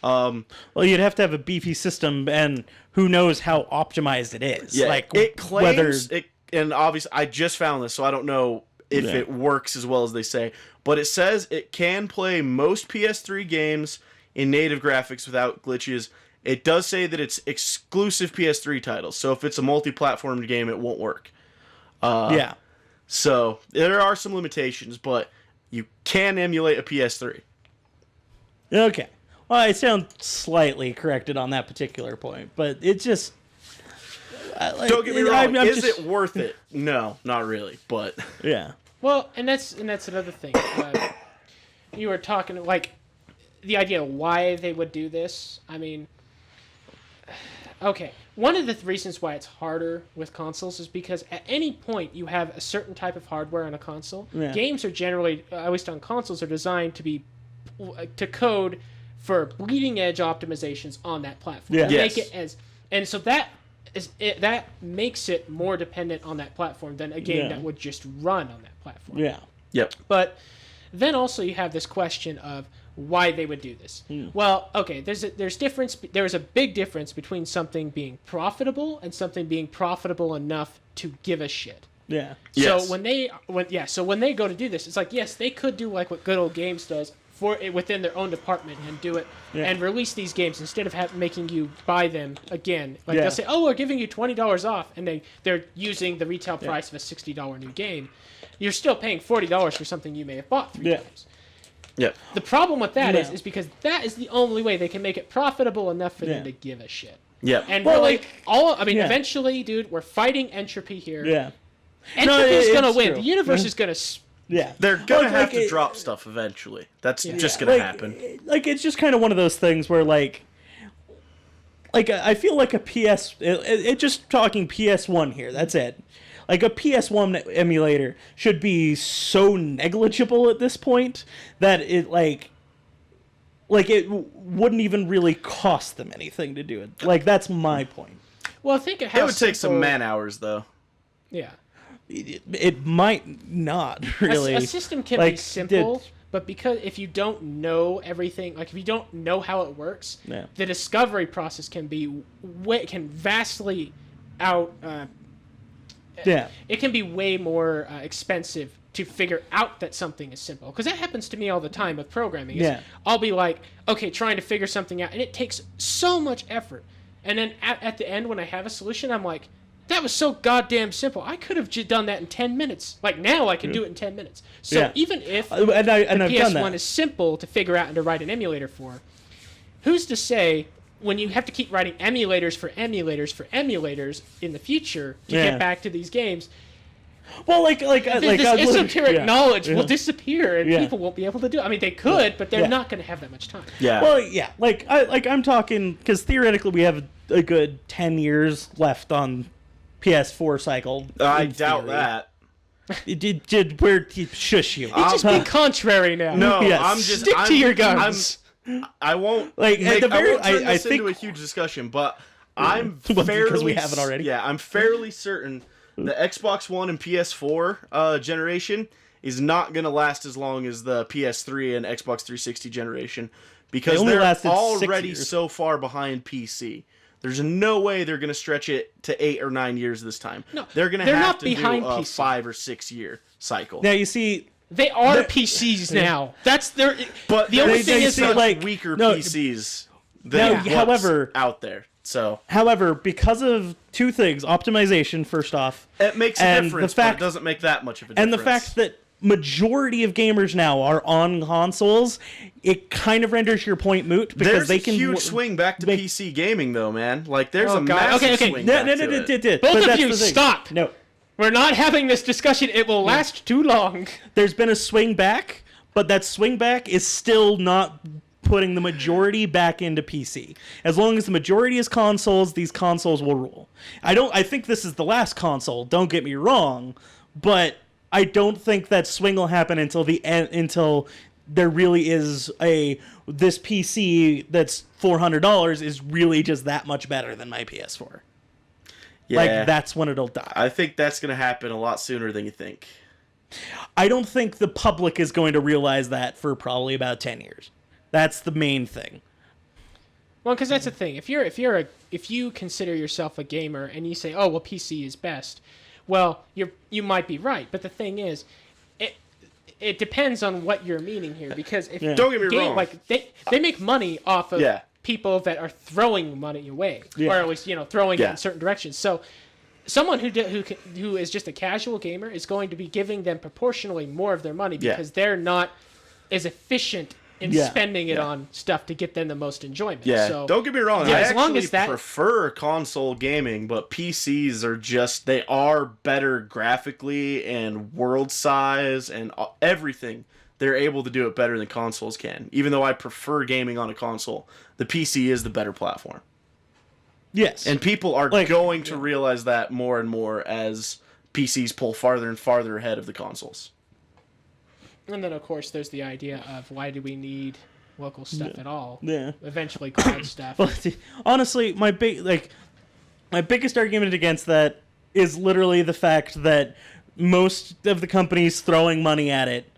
Well, you'd have to have a beefy system, and who knows how optimized it is. Yeah, like it claims and obviously I just found this, so I don't know if it works as well as they say. But it says it can play most PS3 games in native graphics without glitches, it does say that it's exclusive PS3 titles. So if it's a multi-platform game, it won't work. Yeah. So there are some limitations, but you can emulate a PS3. Okay. Well, I sound slightly corrected on that particular point, but it just... Don't get me wrong. I'm Is just- it worth it? No, not really. But Yeah. Well, and that's another thing. You were talking like the idea of why they would do this. I mean, okay, one of the reasons why it's harder with consoles is because at any point you have a certain type of hardware on a console. Yeah. Games are generally, at least on consoles, are designed to code for bleeding edge optimizations on that platform. Yeah. To Yes. make it as, and so that makes it more dependent on that platform than a game Yeah. that would just run on that platform. Yeah. yep. But then also you have this question of why they would do this. Well, okay, there's a big difference between something being profitable and something being profitable enough to give a shit. Yeah. Yes. So when they go to do this, it's like, yes, they could do like what Good Old Games does for it within their own department and do it and release these games instead of making you buy them again. Like Yeah. they'll say, "Oh, we're giving you $20 off," and they're using the retail price of a $60 new game. You're still paying $40 for something you may have bought 3 times. Yep. The problem with that Yeah. is because that is the only way they can make it profitable enough for them Yeah. to give a shit. Yep. And Well, really, like- yeah. eventually, dude, we're fighting entropy here. Yeah. Entropy is gonna it's win. true. The universe is gonna. Yeah. They're gonna Like- have like to it- drop stuff eventually. That's just gonna happen. Like, it's just kind of one of those things where, like I feel like a it just talking PS1 here, that's it. Like, a PS1 emulator should be so negligible at this point that it, like it wouldn't even really cost them anything to do it. Like, that's my point. Well, think of how It would take some simple- man hours though. Yeah. It might not, really. A system can Like, be simple, but because if you don't know everything, like if you don't know how it works, Yeah. the discovery process can vastly out. Yeah. It can be way more expensive to figure out that something is simple. Because that happens to me all the time with programming. Yeah. I'll be like, okay, trying to figure something out, and it takes so much effort. And then at the end, when I have a solution, I'm like, that was so goddamn simple. I could have done that in 10 minutes. Like, now I can do it in 10 minutes. So Yeah. even if And the I've done PS1 that. is simple to figure out and to write an emulator for, who's to say when you have to keep writing emulators for emulators in the future to Yeah. get back to these games, Well, this esoteric yeah. knowledge Yeah. will disappear and Yeah. people won't be able to do it. I mean, they could, but they're Yeah. not going to have that much time. Yeah. Well, yeah, I'm talking because theoretically we have a good 10 years left on PS4 cycle. I in doubt theory. that. Shush you. Just be contrary now. No, Yes. I'm just Stick to your guns. I won't Like, at the I very- won't turn I this think- into a huge discussion, but I'm Well, fairly because we haven't already. Yeah, I'm fairly certain the Xbox One and PS4 generation is not going to last as long as the PS3 and Xbox 360 generation because only they're lasted 6 already years. so far behind PC. There's no way they're going to stretch it to 8 or 9 years this time. No, they're going to they're have not to do behind a PC. 5 or 6 year cycle. Now you see, They are PCs now. That's their. But the only they- thing they is see, that like, weaker no, PCs now, than what's however- out there. So however, because of two things: optimization, first off, it makes a and difference, the fact, but it doesn't make that much of a difference. and the fact that majority of gamers now are on consoles, it kind of renders your point moot because there's they a can huge swing back to make- PC gaming, though, man. Like there's Oh, a God. massive Okay. swing No, back no, to no, it. no. Both but of that's you, the thing. stop. No, We're not having this discussion. It will last too long. there's been a swing back, but that swing back is still not putting the majority back into PC. As long as the majority is consoles, these consoles will rule. I think this is the last console, don't get me wrong, but I don't think that swing will happen until the end, until there really is this PC that's $400 is really just that much better than my PS4. Yeah, Like, that's when it'll die. I think that's going to happen a lot sooner than you think. I don't think the public is going to realize that for probably about 10 years. That's the main thing. Well, because that's the thing. If you consider yourself a gamer and you say, "Oh, well, PC is best," well, you might be right. But the thing is, it depends on what you're meaning here. Because if Yeah. Don't get me wrong. like they make money off of Yeah. people that are throwing money away, Yeah. or at least throwing it Yeah. in certain directions. So someone who is just a casual gamer is going to be giving them proportionally more of their money because they're not as efficient in spending it on stuff to get them the most enjoyment. Yeah, So, don't get me wrong. yeah, I as long actually as that- prefer console gaming, but PCs are they are better graphically and world size and everything. They're able to do it better than consoles can. Even though I prefer gaming on a console, the PC is the better platform. Yes. And people are going to realize that more and more as PCs pull farther and farther ahead of the consoles. And then, of course, there's the idea of why do we need local stuff at all? Yeah. Eventually, cloud stuff. But honestly, my biggest argument against that is literally the fact that most of the companies throwing money at it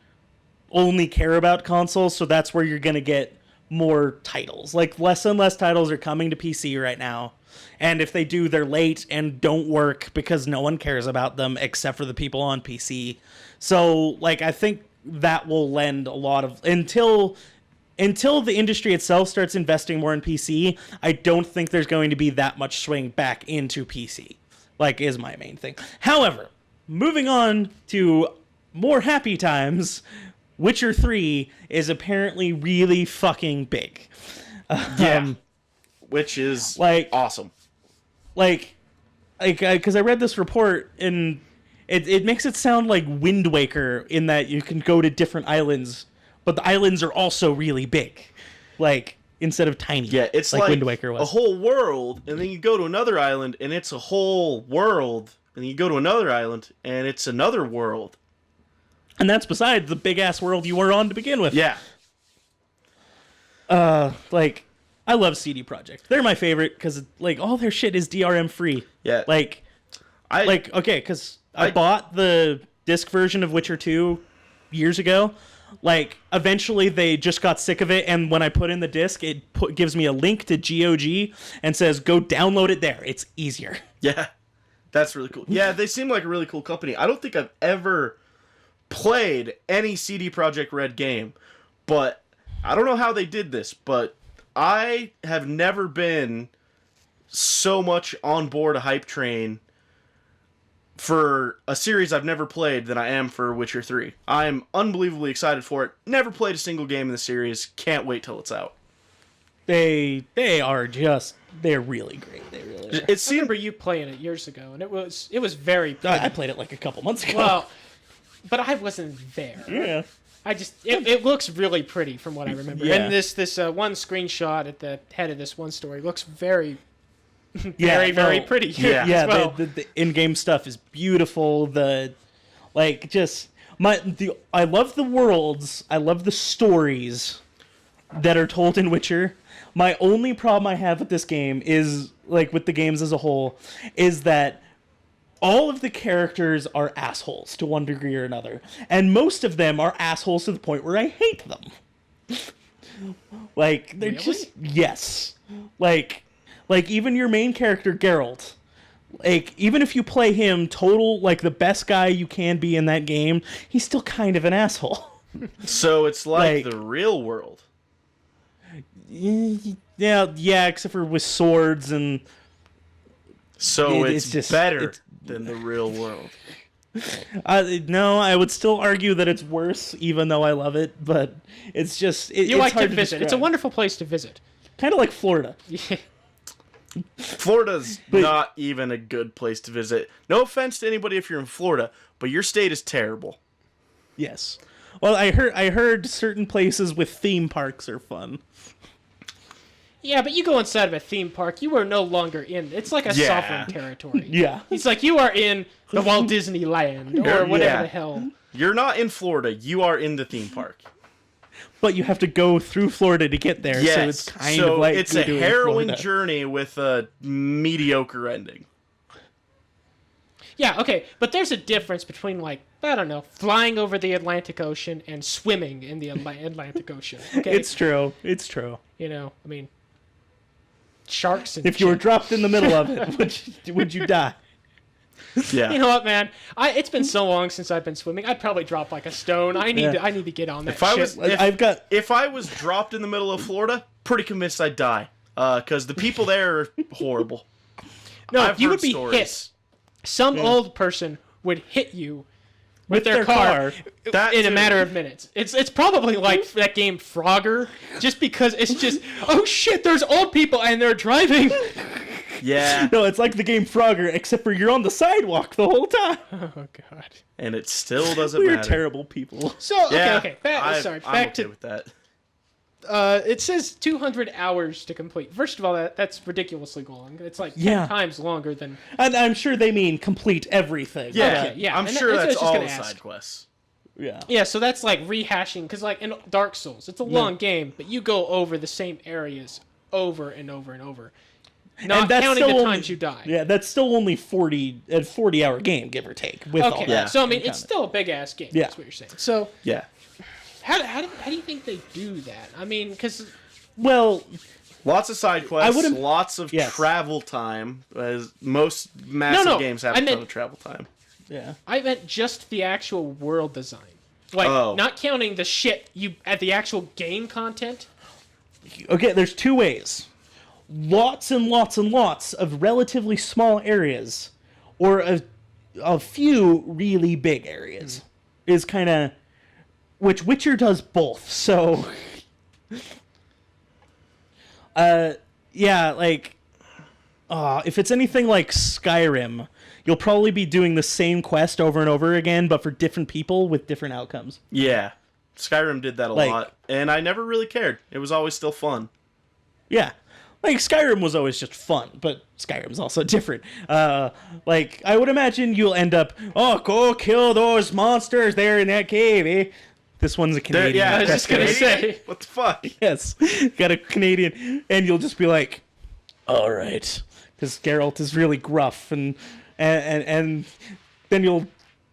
only care about consoles, so that's where you're going to get more titles. Like, less and less titles are coming to PC right now. And if they do, they're late and don't work because no one cares about them except for the people on PC. So, I think that will lend a lot of... Until the industry itself starts investing more in PC, I don't think there's going to be that much swing back into PC, is my main thing. However, moving on to more happy times, Witcher 3 is apparently really fucking big. Which is awesome. Because I read this report and it makes it sound like Wind Waker in that you can go to different islands, but the islands are also really big, instead of tiny. Yeah, it's like Wind Waker was. a whole world, and then you go to another island, and it's a whole world, and then you go to another island, and it's another world. And that's besides the big ass world you were on to begin with. Yeah. I love CD Projekt. They're my favorite because all their shit is DRM free. Yeah. Because I bought the disc version of Witcher 2 years ago. Eventually they just got sick of it, and when I put in the disc, it gives me a link to GOG and says, go download it there. It's easier. Yeah. That's really cool. Yeah, they seem like a really cool company. I don't think I've ever played any CD Projekt Red game, but I don't know how they did this, but I have never been so much on board a hype train for a series I've never played than I am for Witcher 3. I'm unbelievably excited for it. Never played a single game in the series. Can't wait till it's out. They're really great. They really are. It I remember you playing it years ago, and it was very pretty. I played it a couple months ago. Well, but I wasn't there. Yeah. It looks really pretty from what I remember. Yeah. And this one screenshot at the head of this one story looks very very pretty. Yeah. Yeah, as well. the in-game stuff is beautiful. I love the worlds. I love the stories that are told in Witcher. My only problem I have with this game is, with the games as a whole, is that all of the characters are assholes to one degree or another. And most of them are assholes to the point where I hate them. They're Really? just... Yes. Even your main character, Geralt. Even if you play him total, the best guy you can be in that game, he's still kind of an asshole. So it's like the real world. Yeah, except for with swords and... So it's just better than the real world. No, I would still argue that it's worse, even though I love it, but it's just... You it's like to hard visit. It's a describe. wonderful place to visit. Kind of like Florida. Florida's not even a good place to visit. No offense to anybody if you're in Florida, but your state is terrible. Yes. Well, I heard certain places with theme parks are fun. Yeah, but you go inside of a theme park, you are no longer in. It's like a sovereign territory. Yeah. It's like you are in the Walt Disney Land or whatever the hell. You're not in Florida. You are in the theme park. But you have to go through Florida to get there, Yes. so it's kind of like it's a doing harrowing Florida. journey with a mediocre ending. Yeah, okay, but there's a difference between, I don't know, flying over the Atlantic Ocean and swimming in the Atlantic Ocean. Okay? It's true. It's true. Sharks and If you were shit. dropped in the middle of it, would you die? Yeah. You know what, man? It's been so long since I've been swimming. I'd probably drop like a stone. I need to get on that If I shit. was if I was dropped in the middle of Florida, pretty convinced I'd die. because the people there are horrible. No, I've you heard would be stories. hit. Some old person would hit you with their car That in a too. matter of minutes. It's probably like that game Frogger, just because it's just, oh shit, there's old people and they're driving. Yeah. No, it's like the game Frogger, except for you're on the sidewalk the whole time. Oh god. And it still doesn't We're matter. terrible people. So Yeah, okay. Back I'm okay to with that. it says 200 hours to complete. First of all, that's ridiculously long. It's like 10 Yeah. times longer than. And I'm sure they mean complete everything. Yeah, Okay, yeah, I'm and sure that's what I that's was just all gonna the ask. side quests. Yeah. Yeah, so that's like rehashing, because like in Dark Souls, it's a long game, but you go over the same areas over and over and over. Not And that's counting the still times you die. Yeah, that's still only 40-hour game, give or take. With all Okay, that. Yeah. so I mean, it's Count it. still a big ass game. Yeah. That's what you're saying. So Yeah. how do you think they do that? I mean, because Well, Lots of side quests, would've- lots of Yes. travel time, as most massive No, games have I a ton meant- of travel time. yeah. I meant just the actual world design, like Oh. not counting the shit you at the actual game content. Okay, there's two ways. Lots and lots and lots of relatively small areas, or a few really big areas, is kind of... Which Witcher does both, so... yeah, like... if it's anything like Skyrim, you'll probably be doing the same quest over and over again, but for different people with different outcomes. Yeah. Skyrim did that a Like- lot, and I never really cared. It was always still fun. Yeah. Like, Skyrim was always just fun, but Skyrim's also different. Like, I would imagine you'll end up, oh, go kill those monsters there in that cave, eh? This one's a Canadian. Yeah, I was just gonna Canadian? say. What the fuck? Yes. Got a Canadian. And you'll just be like, all right. Because Geralt is really gruff, and then you'll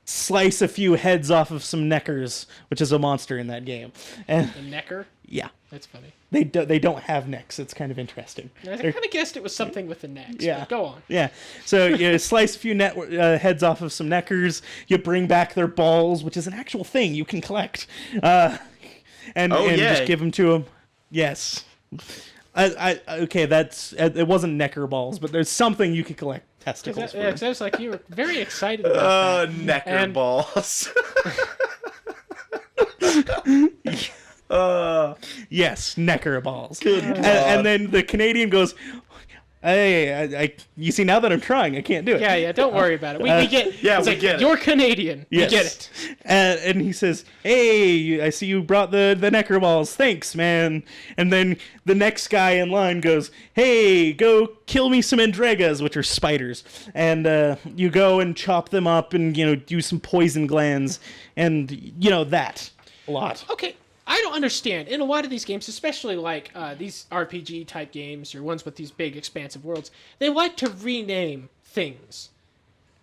slice a few heads off of some neckers, which is a monster in that game. And The Necker. yeah. That's funny. They don't have necks. It's kind of interesting. I They're- kind of guessed it was something with the necks. Yeah. But go on. Yeah. So you slice a few heads off of some neckers. You bring back their balls, which is an actual thing you can collect, and Oh, and yay. just give them to them. Yes. Okay. That's it. Wasn't necker balls, but there's something you could collect testicles. Yeah, 'cause I was like, you were very excited about that. Necker And- balls. Yes, necker balls. Good And then the Canadian goes, "Hey, you see, now that I'm trying, I can't do it." Yeah, don't worry about it. We get. yeah, it's we like, get it. You're Canadian. Yes. We get it. And he says, "Hey, I see you brought the necker balls. Thanks, man." And then the next guy in line goes, "Hey, go kill me some andregas," which are spiders. And you go and chop them up and do some poison glands and that a lot. Okay, I don't understand. In a lot of these games, especially like these RPG type games or ones with these big expansive worlds, they like to rename things.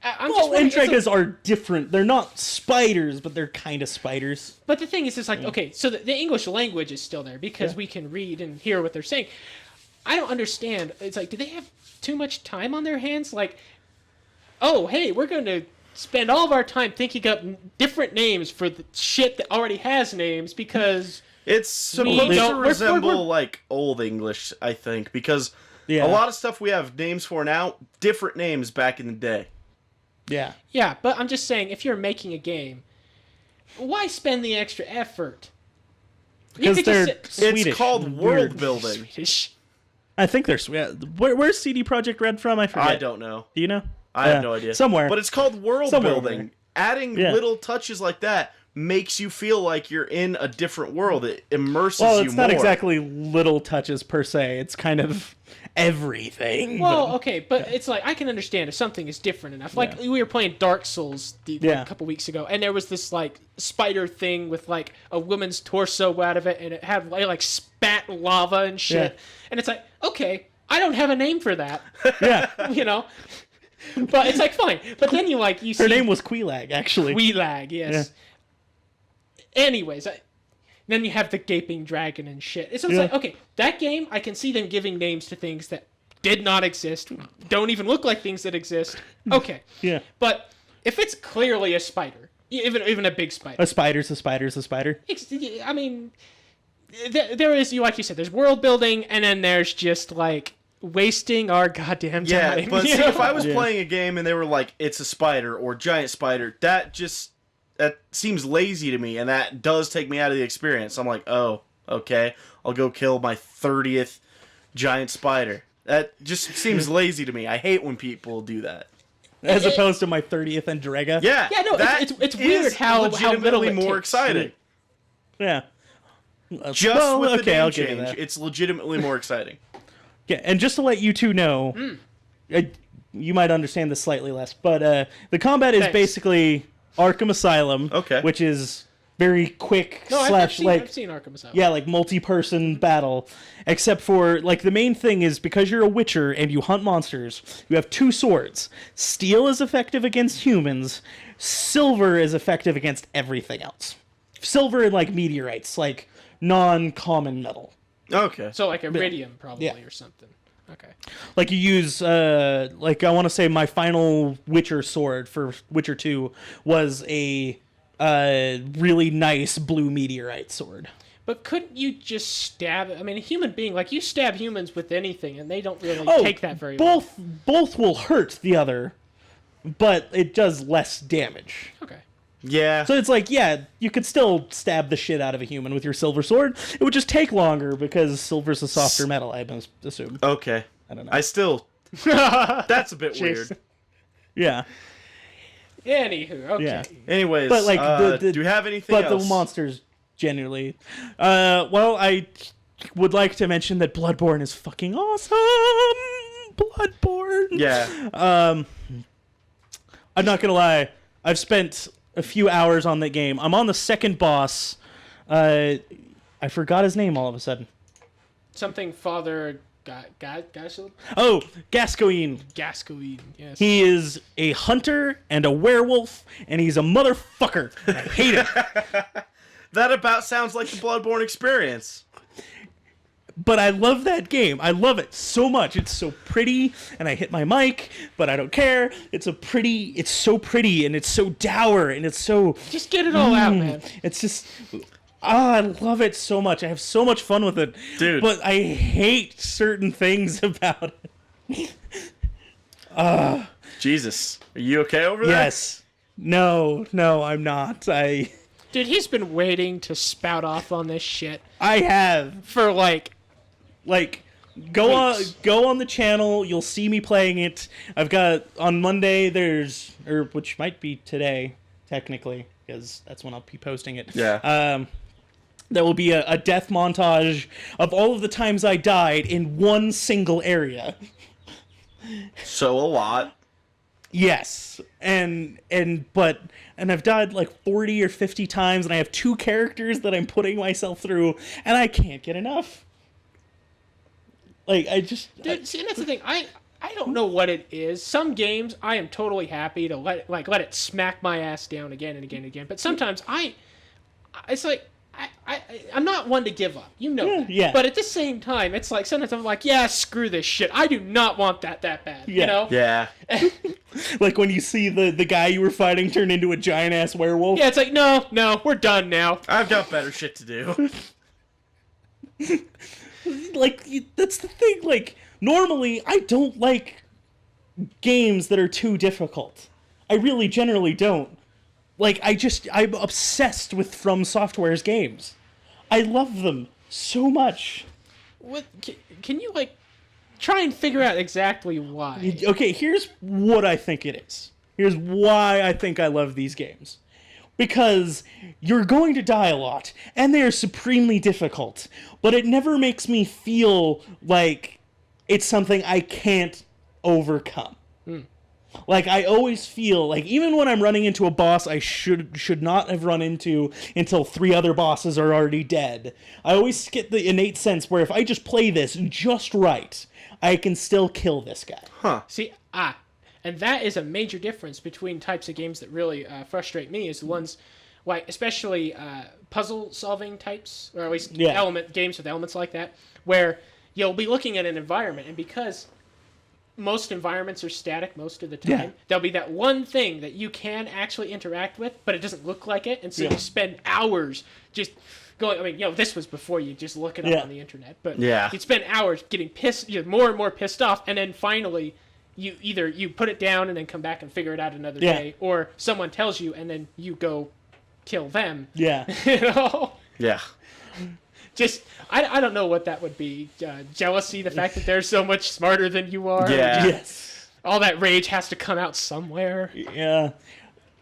I'm just Well, wondering, andregas are different. They're not spiders, but they're kind of spiders. but the thing is, it's like, okay, so the English language is still there because we can read and hear what they're saying. I don't understand. It's like, do they have too much time on their hands? Like, oh, hey, we're going to spend all of our time thinking up different names for the shit that already has names because It's supposed to don't- we're- resemble like Old English, I think, because Yeah. a lot of stuff we have names for now, different names back in the day. Yeah. yeah, but I'm just saying, if you're making a game, why spend the extra effort? You Because could they're just say- Swedish. It's called and world weird. building. Swedish. I think they're where's CD Projekt Red from? I forget. I don't know. Do you know? I have no idea. Somewhere. But it's called world Somewhere over building. Adding Yeah. little touches like that makes you feel like you're in a different world. It immerses well, you it's not more. exactly little touches per se. It's kind of everything. Well, okay, but it's like I can understand if something is different enough. Like Yeah. we were playing Dark Souls Yeah. a couple weeks ago, and there was this like spider thing with like a woman's torso out of it, and it had like spat lava and shit. Yeah. And it's like, okay, I don't have a name for that, yeah. you know. But it's like fine. But then you Her see name was Queelag, actually. Weelag, yes. Anyways, then you have the gaping dragon and shit. So it's Yeah. like, okay, that game, I can see them giving names to things that did not exist, don't even look like things that exist. Okay. Yeah. But if it's clearly a spider, even a big spider, A spider's a spider's a spider. I mean, there is, like you said, there's world building, and then there's just like wasting our goddamn time. Yeah, but see, if I was playing a game and they were like, it's a spider or giant spider, that seems lazy to me, and that does take me out of the experience. I'm like, oh, okay, I'll go kill my 30th giant spider. That just seems lazy to me. I hate when people do that. As opposed to my 30th Andrega. Yeah, Yeah, no, it's weird how little it more takes. exciting. Yeah. Just with the name I'll give you change, that. it's legitimately more exciting. Yeah, and just to let you two know, you might understand this slightly less, but the combat is Thanks. basically Arkham Asylum, Okay. which is very quick No, I've seen Arkham Asylum. yeah, like multi-person battle, except for like the main thing is because you're a witcher and you hunt monsters, you have two swords. Steel is effective against humans, silver is effective against everything else. Silver and like meteorites, like non-common metal. Okay. So like iridium probably Yeah. or something. Okay. Like you use, like I want to say my final Witcher sword for Witcher 2 was a really nice blue meteorite sword. But couldn't you just stab? I mean, a human being, like you stab humans with anything, and they don't really take that very well. Both will hurt the other, but it does less damage. Okay. Yeah. So it's like, yeah, you could still stab the shit out of a human with your silver sword. It would just take longer because silver's a softer metal, I assume. Okay. I don't know. I still. That's a bit Jeez. weird. Yeah. Anywho, okay. Yeah. Anyways, But like, do you have anything but else? the monsters generally. Well, I would like to mention that Bloodborne is fucking awesome. Bloodborne. Yeah. I'm not gonna lie. I've spent a few hours on that game. I'm on the second boss. I forgot his name all of a sudden. Something Father Gascoigne? Oh, Gascoigne. Gascoigne, yes. He is a hunter and a werewolf, and he's a motherfucker. I hate him. That about sounds like the Bloodborne experience. But I love that game. I love it so much. It's so pretty, and I hit my mic, but I don't care. It's so pretty, and it's so dour, and it's so... Just get it all out, man. It's just... I love it so much. I have so much fun with it. Dude. But I hate certain things about it. Jesus. Are you okay over there? Yes. No, I'm not. Dude, he's been waiting to spout off on this shit I have. for like... Go Weeks. on the channel. You'll see me playing it. I've got on Monday. Which might be today, technically, because that's when I'll be posting it. Yeah. There will be a death montage of all of the times I died in one single area. So a lot. Yes, and I've died like 40 or 50 times, and I have two characters that I'm putting myself through, and I can't get enough. Like, Dude, see, that's the thing. I don't know what it is. Some games, I am totally happy to let it smack my ass down again and again and again. But sometimes it's like, I'm not one to give up. You know that. Yeah. But at the same time, it's like, sometimes I'm like, yeah, screw this shit. I do not want that bad. Yeah. You know? Yeah. like when you see the guy you were fighting turn into a giant-ass werewolf. Yeah, it's like, no, we're done now. I've got better shit to do. Like, that's the thing. Like, normally, I don't like games that are too difficult. I really generally don't. Like, I'm obsessed with From Software's games. I love them so much. What can you, like, try and figure out exactly why? Okay, here's what I think it is. Here's why I think I love these games. Because you're going to die a lot, and they are supremely difficult, but it never makes me feel like it's something I can't overcome. Like, I always feel like, even when I'm running into a boss I should not have run into until 3 other bosses are already dead, I always get the innate sense where if I just play this just right, I can still kill this guy. Huh. See, and that is a major difference between types of games that really frustrate me, is the ones, like, especially puzzle-solving types, or at least games with elements like that, where you'll be looking at an environment, and because most environments are static most of the time, there'll be that one thing that you can actually interact with, but it doesn't look like it, and so you spend hours just going. I mean, this was before you just look it up on the internet, but you'd spend hours getting pissed, more and more pissed off, and then finally, you put it down and then come back and figure it out another day, or someone tells you and then you go kill them. Yeah. Yeah. Just, I don't know what that would be. Jealousy, the fact that they're so much smarter than you are. Yeah. Yes. All that rage has to come out somewhere. Yeah.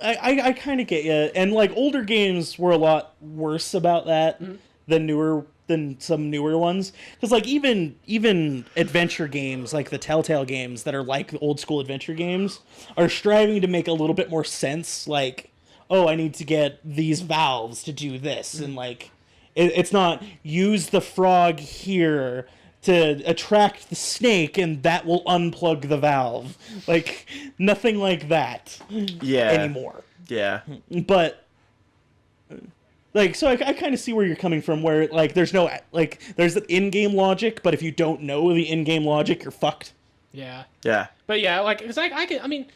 I kind of get you. And, older games were a lot worse about that than some newer ones. Because, even adventure games, like the Telltale games that are like the old school adventure games, are striving to make a little bit more sense. Like, oh, I need to get these valves to do this. And, it's not use the frog here to attract the snake and that will unplug the valve. Nothing like that anymore. Yeah. But so I kind of see where you're coming from, where there's no there's the in-game logic, but if you don't know the in-game logic, you're fucked. Yeah. Yeah. But yeah, because I mean,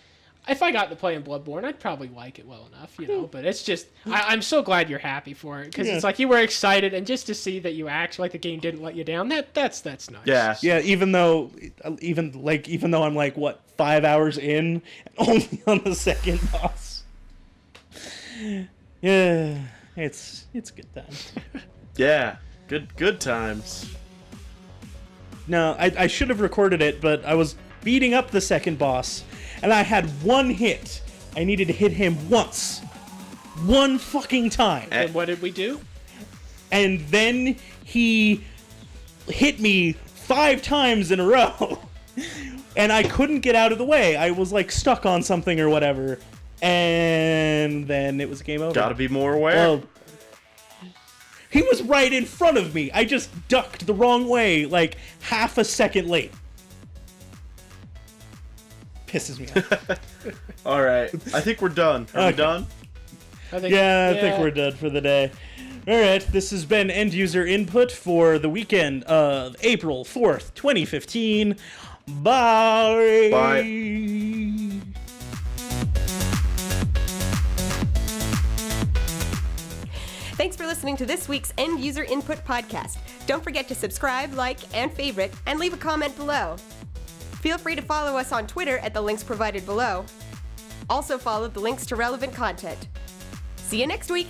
if I got to play in Bloodborne, I'd probably like it well enough, But it's just, I'm so glad you're happy for it, because it's you were excited, and just to see that you actually the game didn't let you down, that's nice. Yeah. Yeah. Even though I'm 5 hours in, only on the second boss. Yeah, it's good times. Yeah. Good times. No, I should have recorded it, but I was beating up the second boss. And I had one hit. I needed to hit him once. One fucking time. And what did we do? And then he hit me 5 times in a row. And I couldn't get out of the way. I was stuck on something or whatever. And then it was game over. Gotta be more aware. Well, he was right in front of me. I just ducked the wrong way, half a second late. Pisses me off. All right. I think we're done. Are we done? I think we're done for the day. All right. This has been End User Input for the weekend of April 4th, 2015. Bye. Bye. Thanks for listening to this week's End User Input podcast. Don't forget to subscribe, like, and favorite, and leave a comment below. Feel free to follow us on Twitter at the links provided below. Also follow the links to relevant content. See you next week!